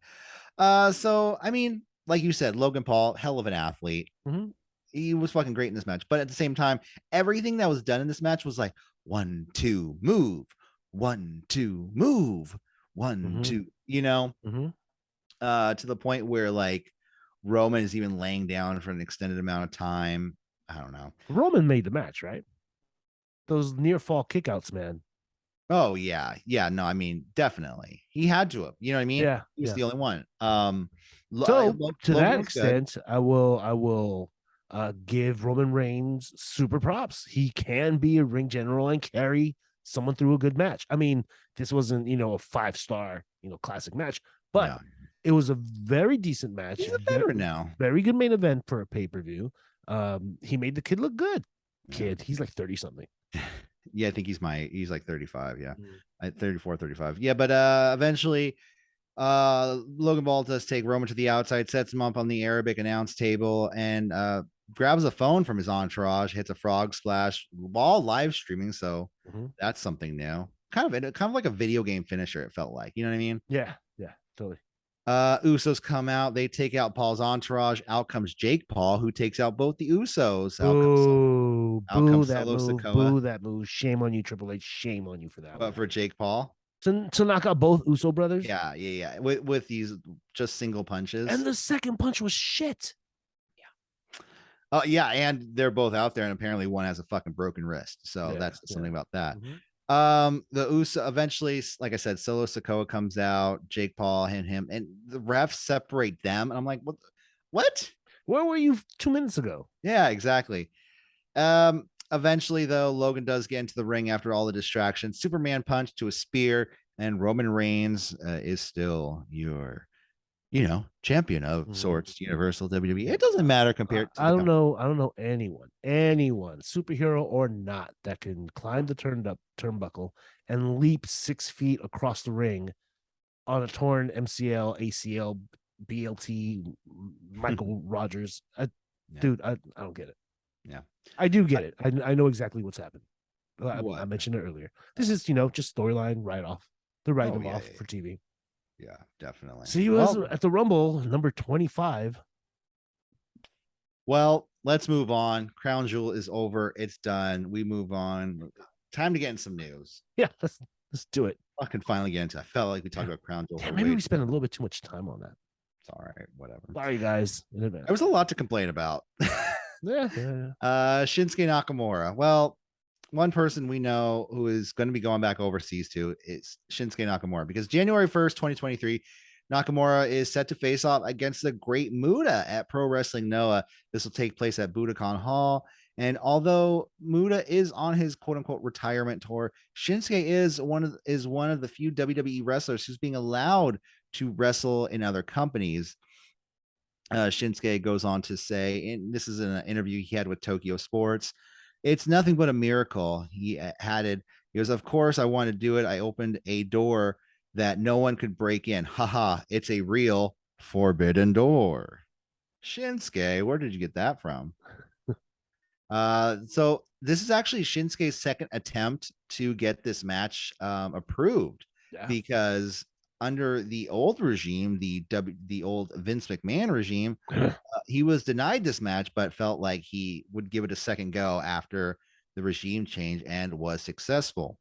had. So I mean, like you said, Logan Paul, hell of an athlete. Mhm. He was fucking great in this match, but at the same time, everything that was done in this match was like 1, 2, move, 1, 2, move, one, Mhm. two, Mhm. to the point where like Roman is even laying down for an extended amount of time. I don't know. Roman made the match, right? Those near fall kickouts, man. Oh yeah, yeah. No, I mean definitely he had to have. You know what I mean? Yeah, He was yeah. the only one. So to Logan that was good. extent, I will give Roman Reigns super props. He can be a ring general and carry someone through a good match. I mean, this wasn't a 5-star classic match, but No, it was a very decent match. he's a veteran now. Very good main event for a pay per view. He made the kid look good. Yeah. Kid, he's like 30 something. Yeah, I think he's like 35. Yeah, Mm. 34, 35. Yeah, but eventually Logan Paul does take Roman to the outside, sets him up on the Arabic announce table, and grabs a phone from his entourage, hits a frog splash while live streaming. So Mhm. that's something new. Kind of like a video game finisher, it felt like. You know what I mean? Yeah, yeah, totally. Usos come out, they take out Paul's entourage. Out comes Jake Paul, who takes out both the Usos. Boo, Out boo comes that Solo move, Sokoa. boo that move. Shame on you, Triple H. Shame on you for that But one. for Jake Paul, To knock out both Uso brothers. yeah, yeah, yeah. With these just single punches. And the second punch was shit. Oh yeah, and they're both out there, and apparently one has a fucking broken wrist. So Yeah, that's something about that. Mhm. The Uso eventually, like I said, Solo Sokoa comes out, Jake Paul and him, and the refs separate them. And I'm like, what? What? Where were you 2 minutes ago? Yeah, exactly. Eventually, though, Logan does get into the ring after all the distractions. Superman punch to a spear, and Roman Reigns is still your, champion of Mhm. sorts, Universal WWE. It doesn't matter compared to I the don't company. know. I don't know anyone, superhero or not, that can climb the turnbuckle and leap 6 feet across the ring on a torn MCL, ACL, BLT, Michael Rogers. Yeah. Dude, I don't get it. Yeah. I do get it. I know exactly what's happened. I What? mentioned it earlier. This Oh, is, just storyline write off. They're writing oh him yeah, off yeah, for TV. yeah, definitely. So he was Well, at the Rumble number 25. let's move on. Crown Jewel is over. It's done. We move on. Time to get in some news. Yeah, let's do it. I can finally get into. I felt like we talked Yeah. about Crown Jewel for Damn, maybe way we too spent a long. little bit too much time on that. It's all right. Whatever. Sorry, guys, in advance. There was a lot to complain about. Yeah. Shinsuke Nakamura. Well, one person we know who is going to be going back overseas to is Shinsuke Nakamura, because January 1st, 2023, Nakamura is set to face off against the Great Muta at Pro Wrestling Noah. This will take place at Budokan Hall. And although Muta is on his quote unquote retirement tour, Shinsuke is one of the few WWE wrestlers who's being allowed to wrestle in other companies. Shinsuke goes on to say, and this is in an interview he had with Tokyo Sports, it's nothing but a miracle. He added, he goes, of course, I want to do it. I opened a door that no one could break in. Haha, it's a real forbidden door. Shinsuke, where did you get that from? So this is actually Shinsuke's second attempt to get this match approved, Yeah. because under the old regime, the old Vince McMahon regime, he was denied this match, but felt like he would give it a second go after the regime change and was successful.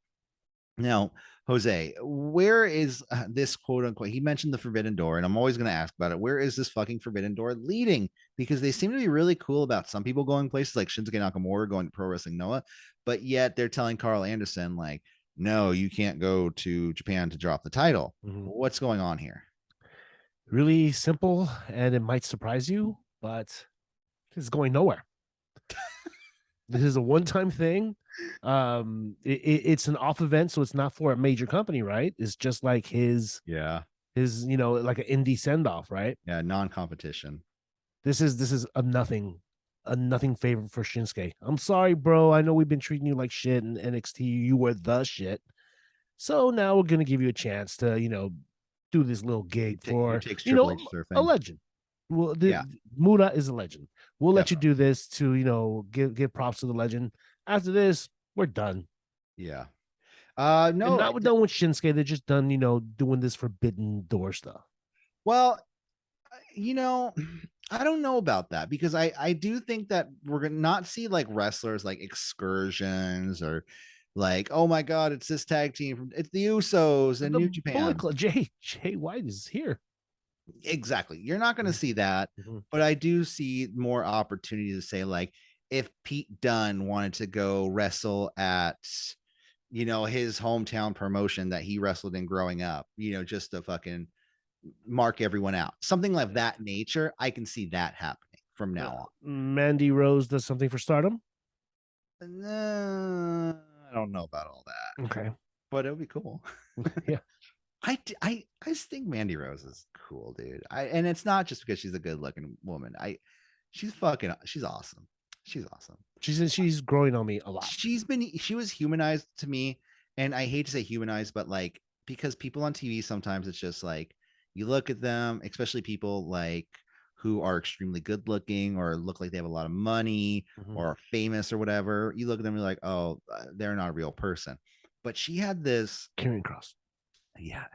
Now, Jose, where is this quote unquote? He mentioned the forbidden door, and I'm always going to ask about it. Where is this fucking forbidden door leading? Because they seem to be really cool about some people going places like Shinsuke Nakamura going to Pro Wrestling Noah, but yet they're telling Carl Anderson, like, no, you can't go to Japan to drop the title. Mhm. What's going on here? Really simple, and it might surprise you, but it's going nowhere. This is a one-time thing. It's an off event, so it's not for a major company, right? It's just like his Yeah, like an indie send-off, right? yeah, non-competition. This is a nothing favor for Shinsuke. I'm sorry, bro. I know we've been treating you like shit in NXT. You were the shit. So now we're gonna give you a chance to, do this little gig You for, takes Triple H a surfing. legend. Well, Yeah, Muda is a legend. We'll let you definitely. do this to, give props to the legend. After this, we're done. Yeah. And No, not we're done with Shinsuke. They're just done, doing this forbidden door stuff. well, you know, I don't know about that, because I do think that we're gonna not see like wrestlers like excursions, or like, oh my god, it's this tag team from, it's the Usos and The New Bullet Japan. Club, Jay White is here. Exactly. You're not gonna see that, Mm-hmm. but I do see more opportunity to say, like, if Pete Dunne wanted to go wrestle at, his hometown promotion that he wrestled in growing up, just to fucking mark everyone out. Something like that nature, I can see that happening from now Mandy Rose does something for Stardom. on. I don't know about all that, Okay. but it would be cool. Yeah. I just think Mandy Rose is cool, dude. And it's not just because she's a good looking woman. She's awesome. She's awesome. She's growing on me a lot. She was humanized to me, and I hate to say humanized, but like, because people on TV sometimes it's just like, you look at them, especially people like who are extremely good looking or look like they have a lot of money or are famous or whatever. You look at them, you're like, oh, they're not a real person. But she had this, Karrion Kross. yeah,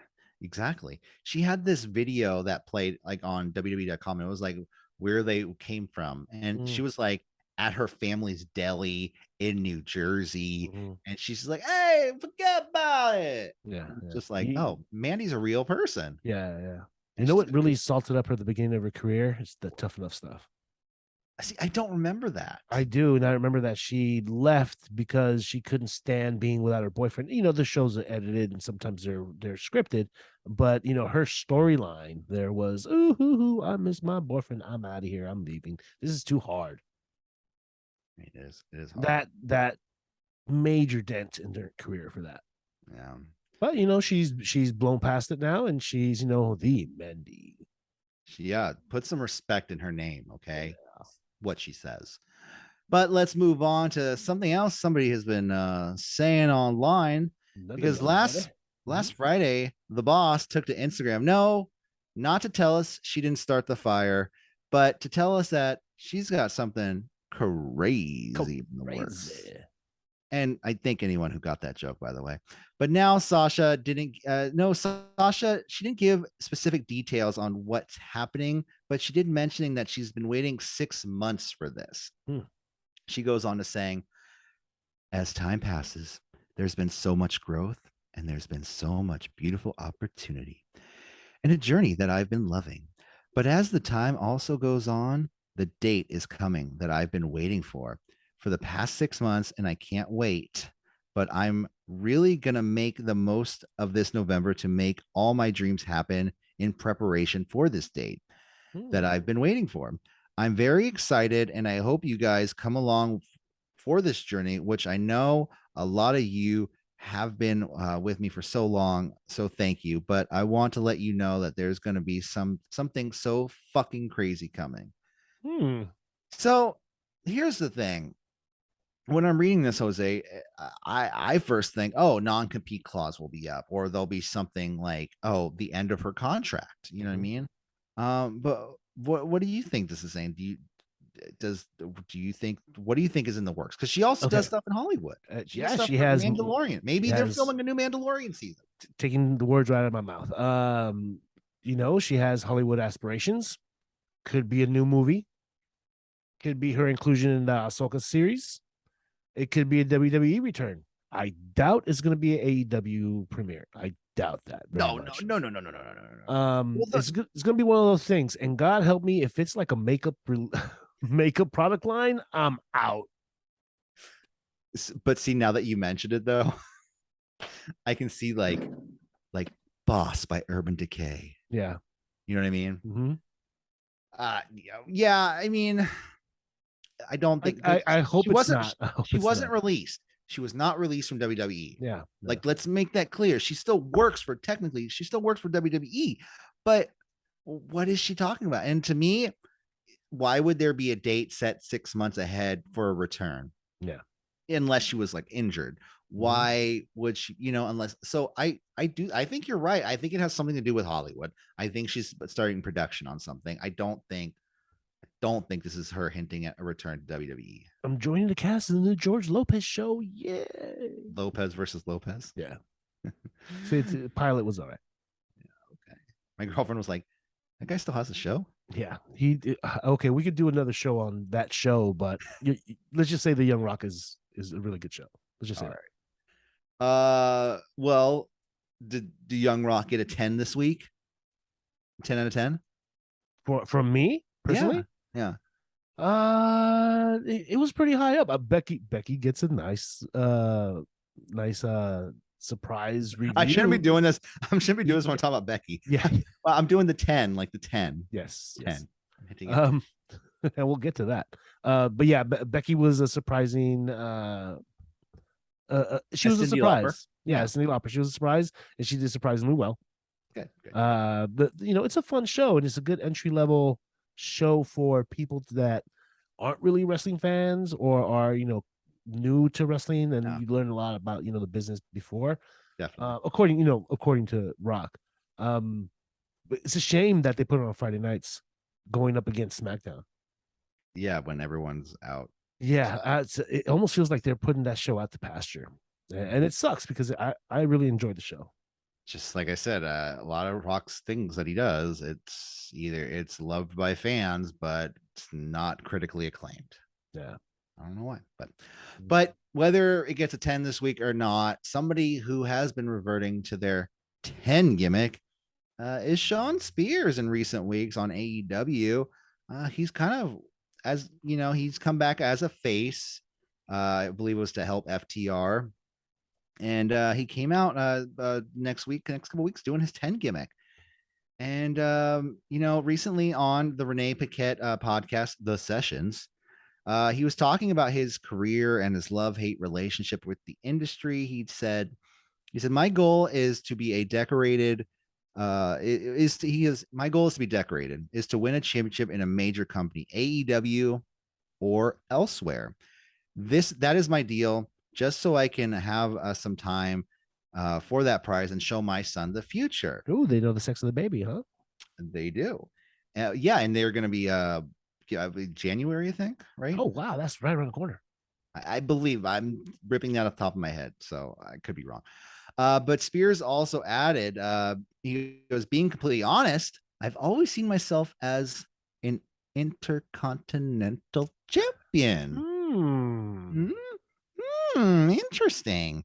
exactly. She had this video that played like on WWE.com. And it was like where they came from. And she was like at her family's deli in New Jersey. And she's like, hey, forget about it. Yeah. Just like, oh, Mandy's a real person. Yeah. You And know she's what really salted up her at the beginning of her career? It's the Tough Enough stuff. see, I don't remember that. I do, and I remember that she left because she couldn't stand being without her boyfriend. The shows are edited and sometimes they're scripted, but her storyline there was, ooh, I miss my boyfriend. I'm out of here. I'm leaving. This is too hard. It is hard. That major dent in their career for that. Yeah. But she's blown past it now, and she's the Mandy. Put some respect in her name, okay? Yeah. What she says. But let's move on to something else somebody has been saying online, because last Friday the boss took to Instagram. No, not to tell us she didn't start the fire, but to tell us that she's got something crazy in the works. And I think anyone who got that joke, by the way. But now Sasha didn't. No, Sasha, she didn't give specific details on what's happening, but she did mentioning that she's been waiting 6 months for this. She goes on to saying, as time passes, there's been so much growth and there's been so much beautiful opportunity and a journey that I've been loving. But as the time also goes on, the date is coming that I've been waiting for the past 6 months, and I can't wait. But I'm really going to make the most of this November to make all my dreams happen in preparation for this date that I've been waiting for. I'm very excited, and I hope you guys come along for this journey, which I know a lot of you have been with me for so long. So thank you. But I want to let you know that there's going to be something so fucking crazy coming. So here's the thing. When I'm reading this, Jose, I first think, oh, non-compete clause will be up, or there'll be something like, oh, the end of her contract. You know what I mean? But what do you think this is saying? Do you think, what do you think is in the works? Because she also does stuff in Hollywood. She has Mandalorian. Maybe they're filming a new Mandalorian season. Taking the words right out of my mouth. She has Hollywood aspirations. Could be a new movie. Could be her inclusion in the Ahsoka series. It could be a WWE return. I doubt it's going to be an AEW premiere. I doubt that. No. It's going to be one of those things. And God help me, if it's like a makeup product line, I'm out. But see, now that you mentioned it, though, I can see like Boss by Urban Decay. Yeah, you know what I mean. Yeah. I mean, I don't think. I hope it's not. She wasn't released. She was not released from WWE. Yeah. Like, let's make that clear. She still works for WWE, but what is she talking about? And to me, why would there be a date set 6 months ahead for a return? Yeah. Unless she was like injured. Why would she, unless, so I think you're right. I think it has something to do with Hollywood. I think she's starting production on something. I don't think this is her hinting at a return to WWE. I'm joining the cast in the George Lopez show. Yeah. Lopez versus Lopez. Yeah. So the pilot was all right. Yeah. Okay. My girlfriend was like, that guy still has a show. Yeah. Okay. We could do another show on that show, but let's just say the Young Rock is a really good show. Let's just say that. Well, did Young Rock get a 10 this week? 10 out of 10 from me personally? Yeah. It was pretty high up. Becky gets a nice surprise review. I shouldn't be doing this. I shouldn't be doing this when I'm talking about Becky. Yeah. Well, I'm doing the 10, like the 10. Yes. 10. Yes. I'm hitting it. And we'll get to that. But yeah, Becky was a surprising she was a surprise. Yeah, Cyndi Lauper. She was a surprise, and she did surprisingly well. Good. But it's a fun show, and it's a good entry level show for people that aren't really wrestling fans or are new to wrestling, and you learn a lot about the business before. Definitely. According to Rock. But it's a shame that they put it on Friday nights, going up against SmackDown. Yeah, when everyone's out. Yeah, it almost feels like they're putting that show out to pasture, and it sucks because I really enjoyed the show. Just like I said, a lot of Rock's things that he does, it's loved by fans, but it's not critically acclaimed. Yeah. I don't know why, but whether it gets a 10 this week or not, somebody who has been reverting to their 10 gimmick is Shawn Spears in recent weeks on AEW. He's kind of, as he's come back as a face. I believe it was to help FTR. And he came out next couple weeks doing his 10 gimmick. And, recently on the Renee Paquette podcast, The Sessions, he was talking about his career and his love-hate relationship with the industry. He said, my goal is to be a decorated, my goal is to be decorated, is to win a championship in a major company, AEW or elsewhere. That is my deal. Just so I can have some time for that prize and show my son the future. Ooh, they know the sex of the baby, huh? They do. Yeah, and they're going to be January, I think, right? Oh wow, that's right around the corner. I believe I'm ripping that off the top of my head, so I could be wrong. But Spears also added, he goes, being completely honest, I've always seen myself as an intercontinental champion. Hmm. Interesting.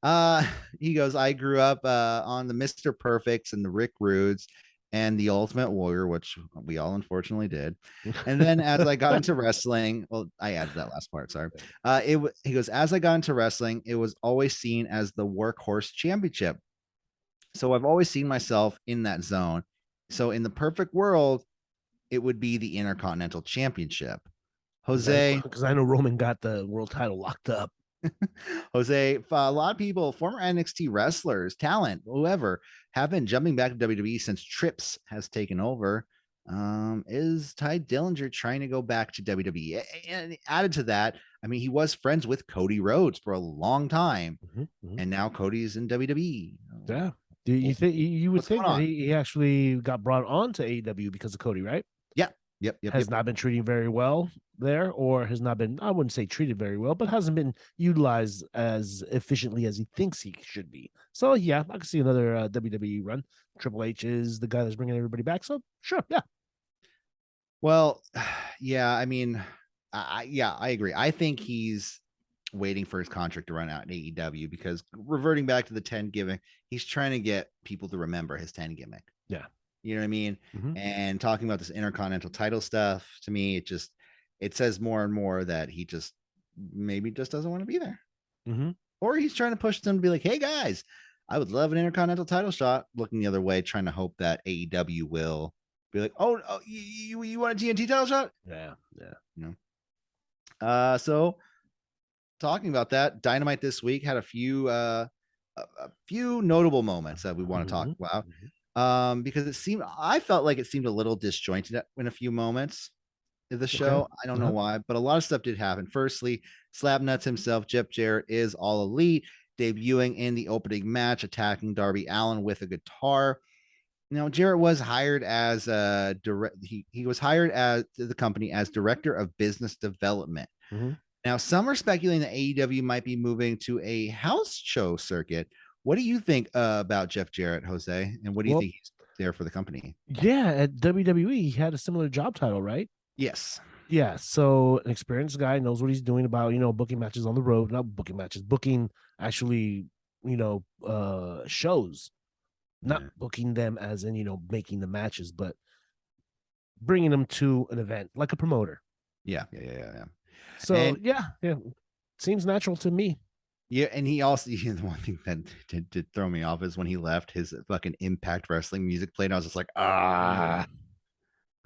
Uh, he goes, I grew up on the Mr. Perfects and the Rick Rudes and the Ultimate Warrior, which we all unfortunately did. And then as I got into wrestling, well, I added that last part. Sorry. He goes, as I got into wrestling, it was always seen as the workhorse championship. So I've always seen myself in that zone. So in the perfect world, it would be the Intercontinental Championship. Jose, because I know Roman got the world title locked up. Jose, a lot of people, former NXT wrestlers, talent, whoever, have been jumping back to WWE since Trips has taken over. Is Ty Dillinger trying to go back to WWE? And added to that, I mean, he was friends with Cody Rhodes for a long time, and now Cody's in WWE. Yeah. Do you think you would What's think going that on? he actually got brought on to AEW because of Cody, right? Yeah. Yep. Has not been treating very well there, or has not been, I wouldn't say treated very well, but hasn't been utilized as efficiently as he thinks he should be. So yeah, I can see another WWE run. Triple H is the guy that's bringing everybody back. So sure, yeah. Well, yeah, I mean, I agree. I think he's waiting for his contract to run out in AEW because reverting back to the 10 gimmick, he's trying to get people to remember his 10 gimmick. Yeah. You know what I mean? Mhm. And talking about this intercontinental title stuff, to me, it says more and more that he just maybe just doesn't want to be there. Mm-hmm. Or he's trying to push them to be like, hey guys, I would love an intercontinental title shot, looking the other way, trying to hope that AEW will be like, oh, you want a TNT title shot? Yeah. You know. So talking about that, Dynamite this week had a few notable moments that we want to talk about. Because I felt like it seemed a little disjointed in a few moments of the show. I don't know why, but a lot of stuff did happen. Firstly, Slabnuts himself, Jeff Jarrett, is All Elite, debuting in the opening match, attacking Darby Allin with a guitar. Now, Jarrett was hired as he was hired as the company as director of business development. Now, some are speculating that AEW might be moving to a house show circuit. What do you think about Jeff Jarrett, Jose? And what do you think he's there for the company? Yeah, at WWE, he had a similar job title, right? Yes. Yeah, so an experienced guy knows what he's doing about, booking matches on the road, not booking matches, booking actually, shows, not booking them as in, making the matches, but bringing them to an event like a promoter. Yeah. So, and, yeah, seems natural to me. Yeah, and he also, the one thing that did throw me off is when he left, his fucking Impact Wrestling music played. I was just like, I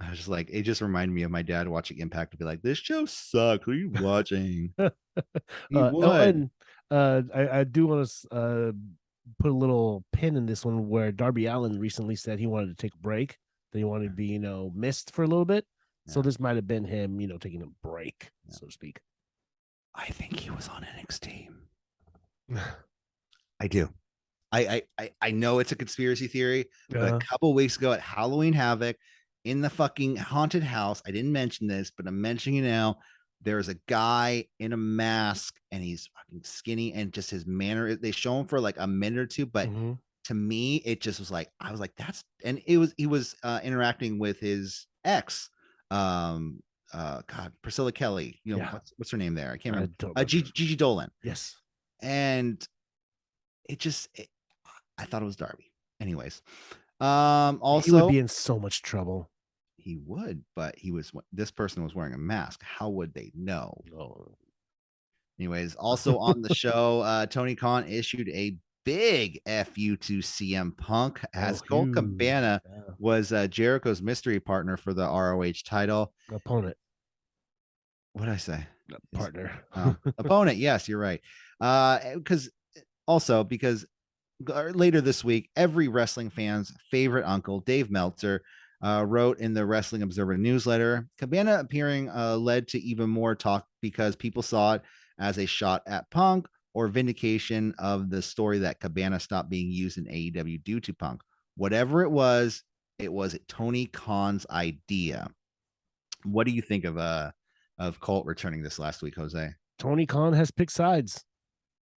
was just like, it just reminded me of my dad watching Impact to be like, this show sucks. What are you watching? He would. I do want to put a little pin in this one where Darby Allin recently said he wanted to take a break, that he wanted to be, missed for a little bit. Yeah. So this might have been him, taking a break, so to speak. I think he was on NXT. I do. I know it's a conspiracy theory, but a couple weeks ago at Halloween Havoc in the fucking haunted house, I didn't mention this, but I'm mentioning it now. There's a guy in a mask and he's fucking skinny, and just his manner, they show him for like a minute or two, but to me, it just was like, I was like, that's, and he was interacting with his ex, Priscilla Kelly, what's her name there? I can't remember. Gigi Dolan. Yes. And I thought it was Darby. Anyways, also he would be in so much trouble. He would, but this person was wearing a mask. How would they know? Anyways, also on the show, Tony Khan issued a big FU to CM Punk as Colt Cabana was Jericho's mystery partner for the ROH title. Opponent. What did I say? Partner. Opponent. Yes, you're right. Because later this week, every wrestling fan's favorite uncle, Dave Meltzer, wrote in the Wrestling Observer newsletter, Cabana appearing led to even more talk because people saw it as a shot at Punk or vindication of the story that Cabana stopped being used in AEW due to Punk. Whatever it was Tony Khan's idea. What do you think of Colt returning this last week, Jose? Tony Khan has picked sides.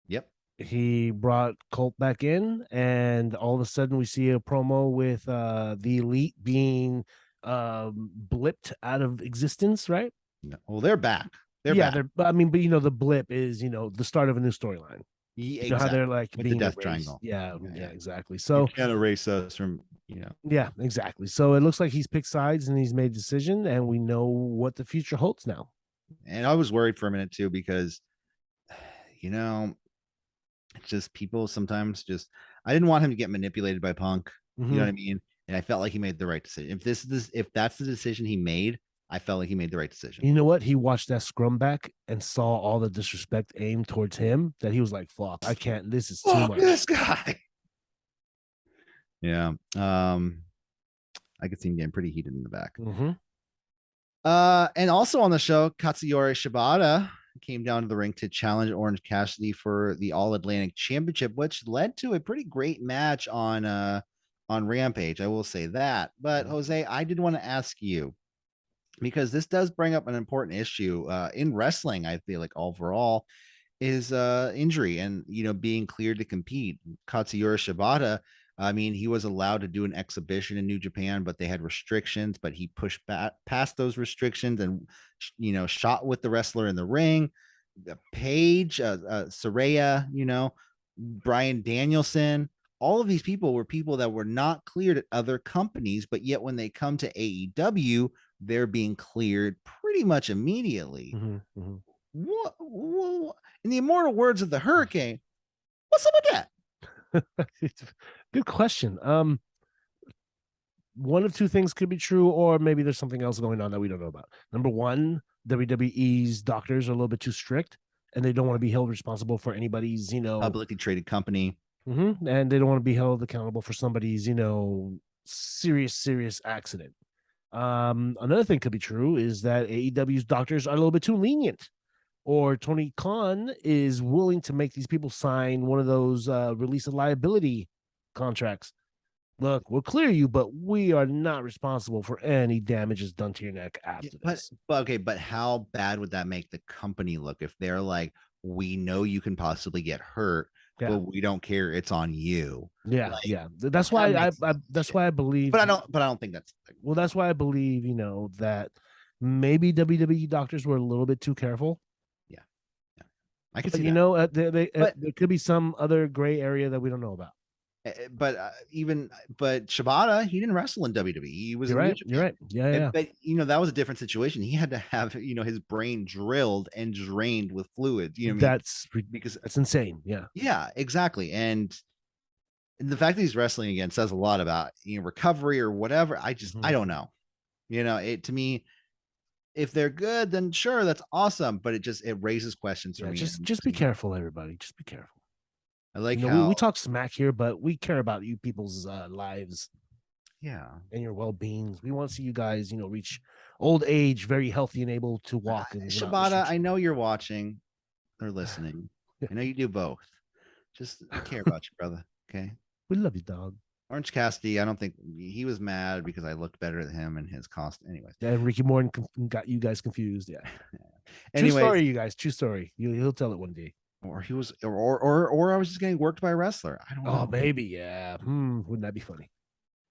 Yep. He brought Colt back in, and all of a sudden we see a promo with the Elite being blipped out of existence, right? Well, they're back. They're I mean, but the blip is the start of a new storyline. Yeah, you know how they're like with being the death erased. triangle. Yeah, exactly. So you can't erase us from Yeah, exactly. So it looks like he's picked sides and he's made a decision, and we know what the future holds now. And I was worried for a minute too, because it's just people sometimes just I didn't want him to get manipulated by Punk. You know what I mean? And I felt like he made the right decision. If that's the decision he made, I felt like he made the right decision. You know what? He watched that scrum back and saw all the disrespect aimed towards him that he was like, fuck, I can't. This is too much. This guy. Yeah. I could see him getting pretty heated in the back. And also on the show, Katsuyori Shibata came down to the ring to challenge Orange Cassidy for the All Atlantic Championship, which led to a pretty great match on Rampage. I will say that. But Jose, I did want to ask you, because this does bring up an important issue in wrestling. I feel like overall is injury and being cleared to compete. Katsuyori Shibata, I mean, he was allowed to do an exhibition in New Japan, but they had restrictions, but he pushed back past those restrictions and shot with the wrestler in the ring. Paige, Saraya, Brian Danielson, all of these people were people that were not cleared at other companies, but yet when they come to AEW, they're being cleared pretty much immediately. What in the immortal words of the Hurricane, what's up with that? Good question. One of two things could be true, or maybe there's something else going on that we don't know about. Number one, WWE's doctors are a little bit too strict, and they don't want to be held responsible for anybody's, publicly traded company. And they don't want to be held accountable for somebody's, serious accident. Another thing could be true is that AEW's doctors are a little bit too lenient, or Tony Khan is willing to make these people sign one of those release of liability contracts. Look, we'll clear you, but we are not responsible for any damages done to your neck after this. But how bad would that make the company look if they're like, we know you can possibly get hurt, but we don't care. It's on you. Yeah, That's why I believe. But I don't think that's. Well, that's why I believe that maybe WWE doctors were a little bit too careful. Yeah. I can see that. There could be some other gray area that we don't know about. But Shibata, he didn't wrestle in WWE. He was You're right. Yeah. But that was a different situation. He had to have his brain drilled and drained with fluids. Because that's insane. Yeah, exactly. And the fact that he's wrestling again says a lot about recovery or whatever. I don't know. It to me, if they're good, then sure, that's awesome. But it raises questions for me. Just be careful, everybody. Just be careful. I like how we talk smack here, but we care about you people's lives. Yeah. And your well-being. We want to see you guys, reach old age, very healthy and able to walk. Shibata, I know you're watching or listening. I know you do both. Just I care about you, brother. Okay. We love you, dog. Orange Cassidy, I don't think he was mad because I looked better than him and his cost. Anyways. Yeah, and Ricky Morton got you guys confused. Yeah. Anyways, true story, you guys. True story. He'll tell it one day. Or he was, or I was just getting worked by a wrestler. I don't know. Oh, maybe, yeah. Wouldn't that be funny?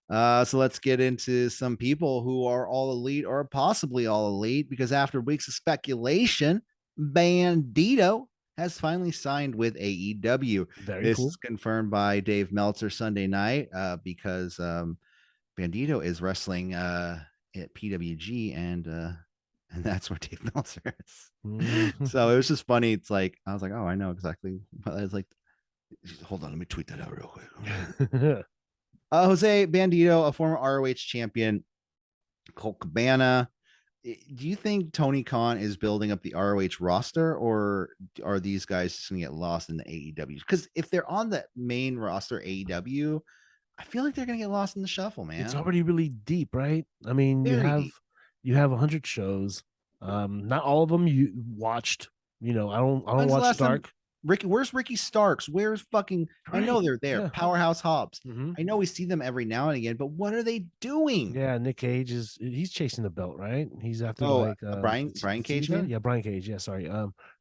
So let's get into some people who are all elite or possibly all elite, because after weeks of speculation, Bandito has finally signed with AEW. This is confirmed by Dave Meltzer Sunday night, because Bandito is wrestling at PWG, and that's where Dave Meltzer is. So it was just funny. It's like, I was like, oh, I know exactly. I was like, hold on, let me tweet that out real quick. Jose Bandito, a former ROH champion, Colt Cabana. Do you think Tony Khan is building up the ROH roster, or are these guys just going to get lost in the AEW? Because if they're on the main roster AEW, I feel like they're going to get lost in the shuffle, man. It's already really deep, right? I mean, you have 100 shows. Not all of them you watched. I don't watch Dark. Where's Ricky Starks? Where's fucking? I know Right. they're there. Yeah. Powerhouse Hobbs. Mm-hmm. I know we see them every now and again, but what are they doing? Yeah, Nick Cage he's chasing the belt, right? He's after Oh, like Brian the TV Cage, title. mean? Yeah, Brian Cage. Yeah, sorry.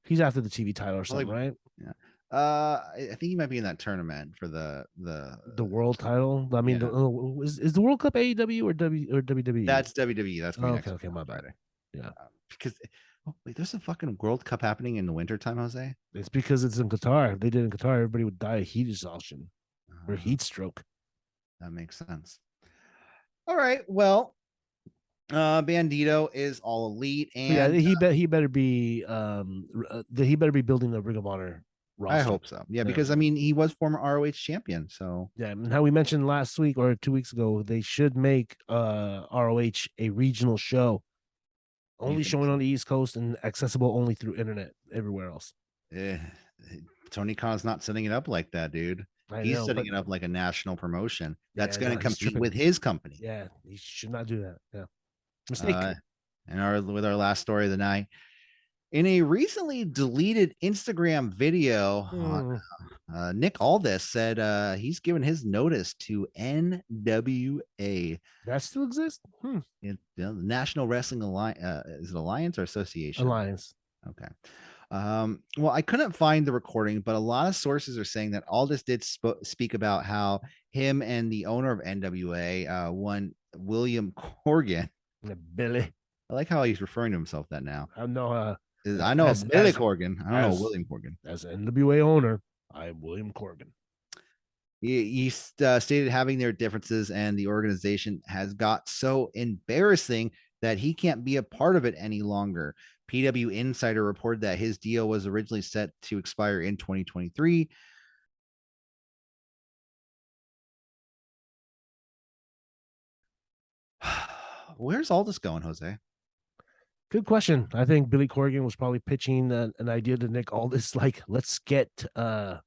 He's after the TV title or Like, something, right? yeah. I think he might be in that tournament for the The world title. I mean, yeah. is the World Cup AEW or WWE? That's WWE. That's Oh, me okay, next okay, week on my bad. Friday. Yeah, Because wait, there's a fucking World Cup happening in the wintertime, Jose. it's because it's in Qatar. If they did it in Qatar, everybody would die of heat exhaustion or Uh, heat stroke. that makes sense. All right. Well, Bandito is all elite, But yeah, and he better be he better be building the Ring of Honor I roster. hope so. Yeah, Yeah. because I mean, he was former ROH champion, so Yeah, and how we mentioned last week or 2 weeks ago, they should make ROH a regional show, you only think showing so? on the East Coast and accessible only through internet everywhere else. Eh, Tony Khan's not setting it up like that, dude. I He's know, setting but it up like a national promotion that's yeah, going no, to he's compete tripping. with his company. Yeah, he should not do that. Yeah, mistake. Uh, and with our last story of the night, in a recently deleted Instagram video, Hmm. Nick Aldis said he's given his notice to NWA. That still exists? The National Wrestling Alliance. Is it Alliance or Association? Alliance. Okay. Well, I couldn't find the recording, but a lot of sources are saying that Aldis did speak about how him and the owner of NWA, one William Corgan. Billy. I like how he's referring to himself that now. I know. I know Billy Corgan. I don't know as William Corgan. as NWA owner, I am William Corgan. He stated having their differences and the organization has got so embarrassing that he can't be a part of it any longer. PW Insider reported that his deal was originally set to expire in 2023. Where's all this going, Jose? Good question. I think Billy Corgan was probably pitching an idea to Nick Aldis, like, let's get what's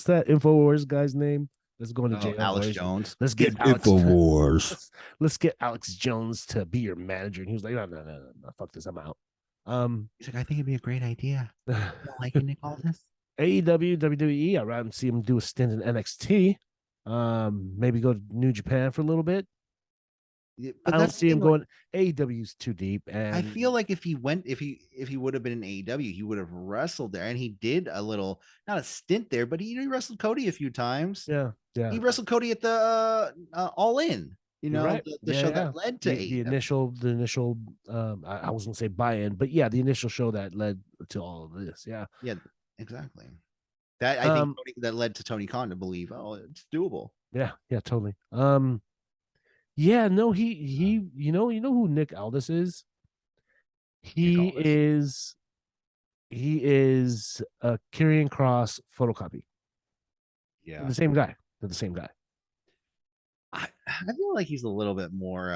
that Infowars guy's name? Let's go into jail. Alex Jones. Let's get Alex Infowars. let's get Alex Jones to be your manager. And he was like, no, fuck this, I'm out. He's like, I think it'd be a great idea. You don't like Nick Aldis? AEW, WWE, I'd rather see him do a stint in NXT. Maybe go to New Japan for a little bit. Yeah, I don't see him going. AEW's too deep, and I feel like if he would have been in AEW, he would have wrestled there, and he did a little, not a stint there, but he wrestled Cody a few times. yeah, He wrestled Cody at the All In, you're right. the show that led to the initial. I was gonna say buy-in, but yeah, the initial show that led to all of this. Yeah, exactly. That I think that led to Tony Khan to believe, oh, it's doable. Yeah, totally. Yeah, no, he you know who Nick Aldis is? He is a Karrion Kross photocopy. Yeah. They're the same guy. They're the same guy. I feel like he's a little bit more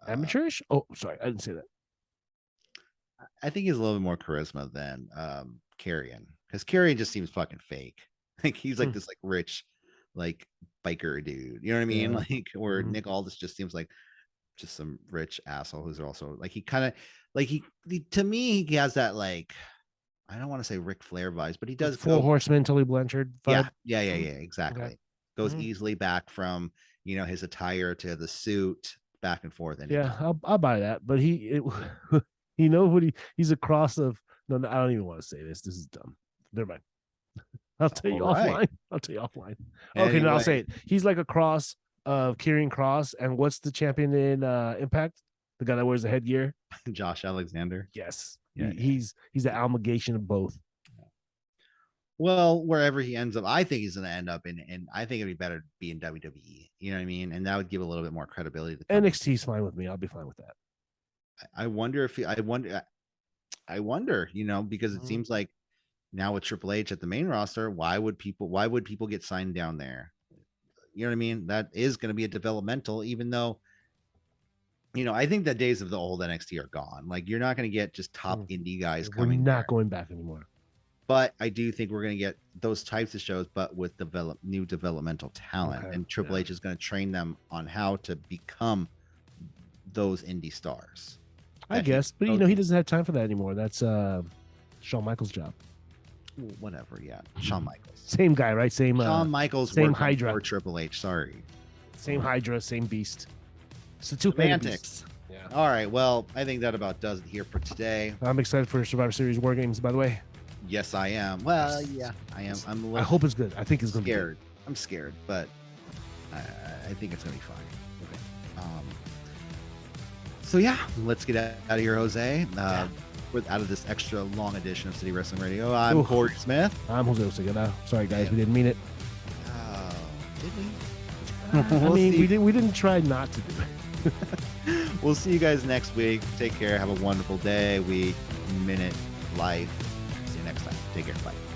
amateurish. Oh, sorry, I didn't say that. I think he's a little bit more charisma than Karrion, because Karrion just seems fucking fake. Like he's like this like rich like biker dude, you know what I mean? Like, or Nick Aldis just seems like just some rich asshole who's also like, he kind of like he to me he has that, like, I don't want to say Ric Flair vibes, but he does like Four Horsemen, Tully Blanchard vibe. Yeah, exactly. Okay. Goes easily back from his attire to the suit, back and forth. And I'll buy that. But he's a cross of no, I don't even want to say this. This is dumb. Never mind. I'll tell you offline. Okay, no, I'll say it. He's like a cross of Karrion Kross, and what's the champion in Impact? The guy that wears the headgear? Josh Alexander. Yes. Yeah, he's an amalgamation of both. Well, wherever he ends up, I think he's going to end up in, and I think it'd be better to be in WWE. You know what I mean? And that would give a little bit more credibility to the company. NXT's fine with me. I'll be fine with that. I wonder if I wonder, because it seems like now with Triple H at the main roster, why would people get signed down there? You know what I mean? That is going to be a developmental, even though, I think the days of the old NXT are gone. Like, you're not going to get just top indie guys coming. We're not going back anymore. But I do think we're going to get those types of shows, but with new developmental talent. Okay, and Triple H is going to train them on how to become those indie stars. I guess, but he doesn't have time for that anymore. That's Shawn Michaels' job. Well, whatever. Yeah, Shawn Michaels. Same guy, right? Same. Shawn Michaels. Same worked Hydra. for Triple H. Sorry. Same Hydra. Same beast. It's a two-headed beast. Semantics. Yeah. All right. Well, I think that about does it here for today. I'm excited for Survivor Series War Games. By the way. Yes, I am. Well, yeah, I am. I'm a little I hope it's good. I think it's going to be scared. I'm scared, but I think it's going to be fine. So yeah, let's get out of here, Jose. Out of this extra long edition of City Wrestling Radio, I'm Korey Smith. I'm Jose Ocegueda. Sorry, guys, we didn't mean it. Oh, did we? I mean, we didn't try not to do it. We'll see you guys next week. Take care. Have a wonderful day, week, minute, life. See you next time. Take care. Bye.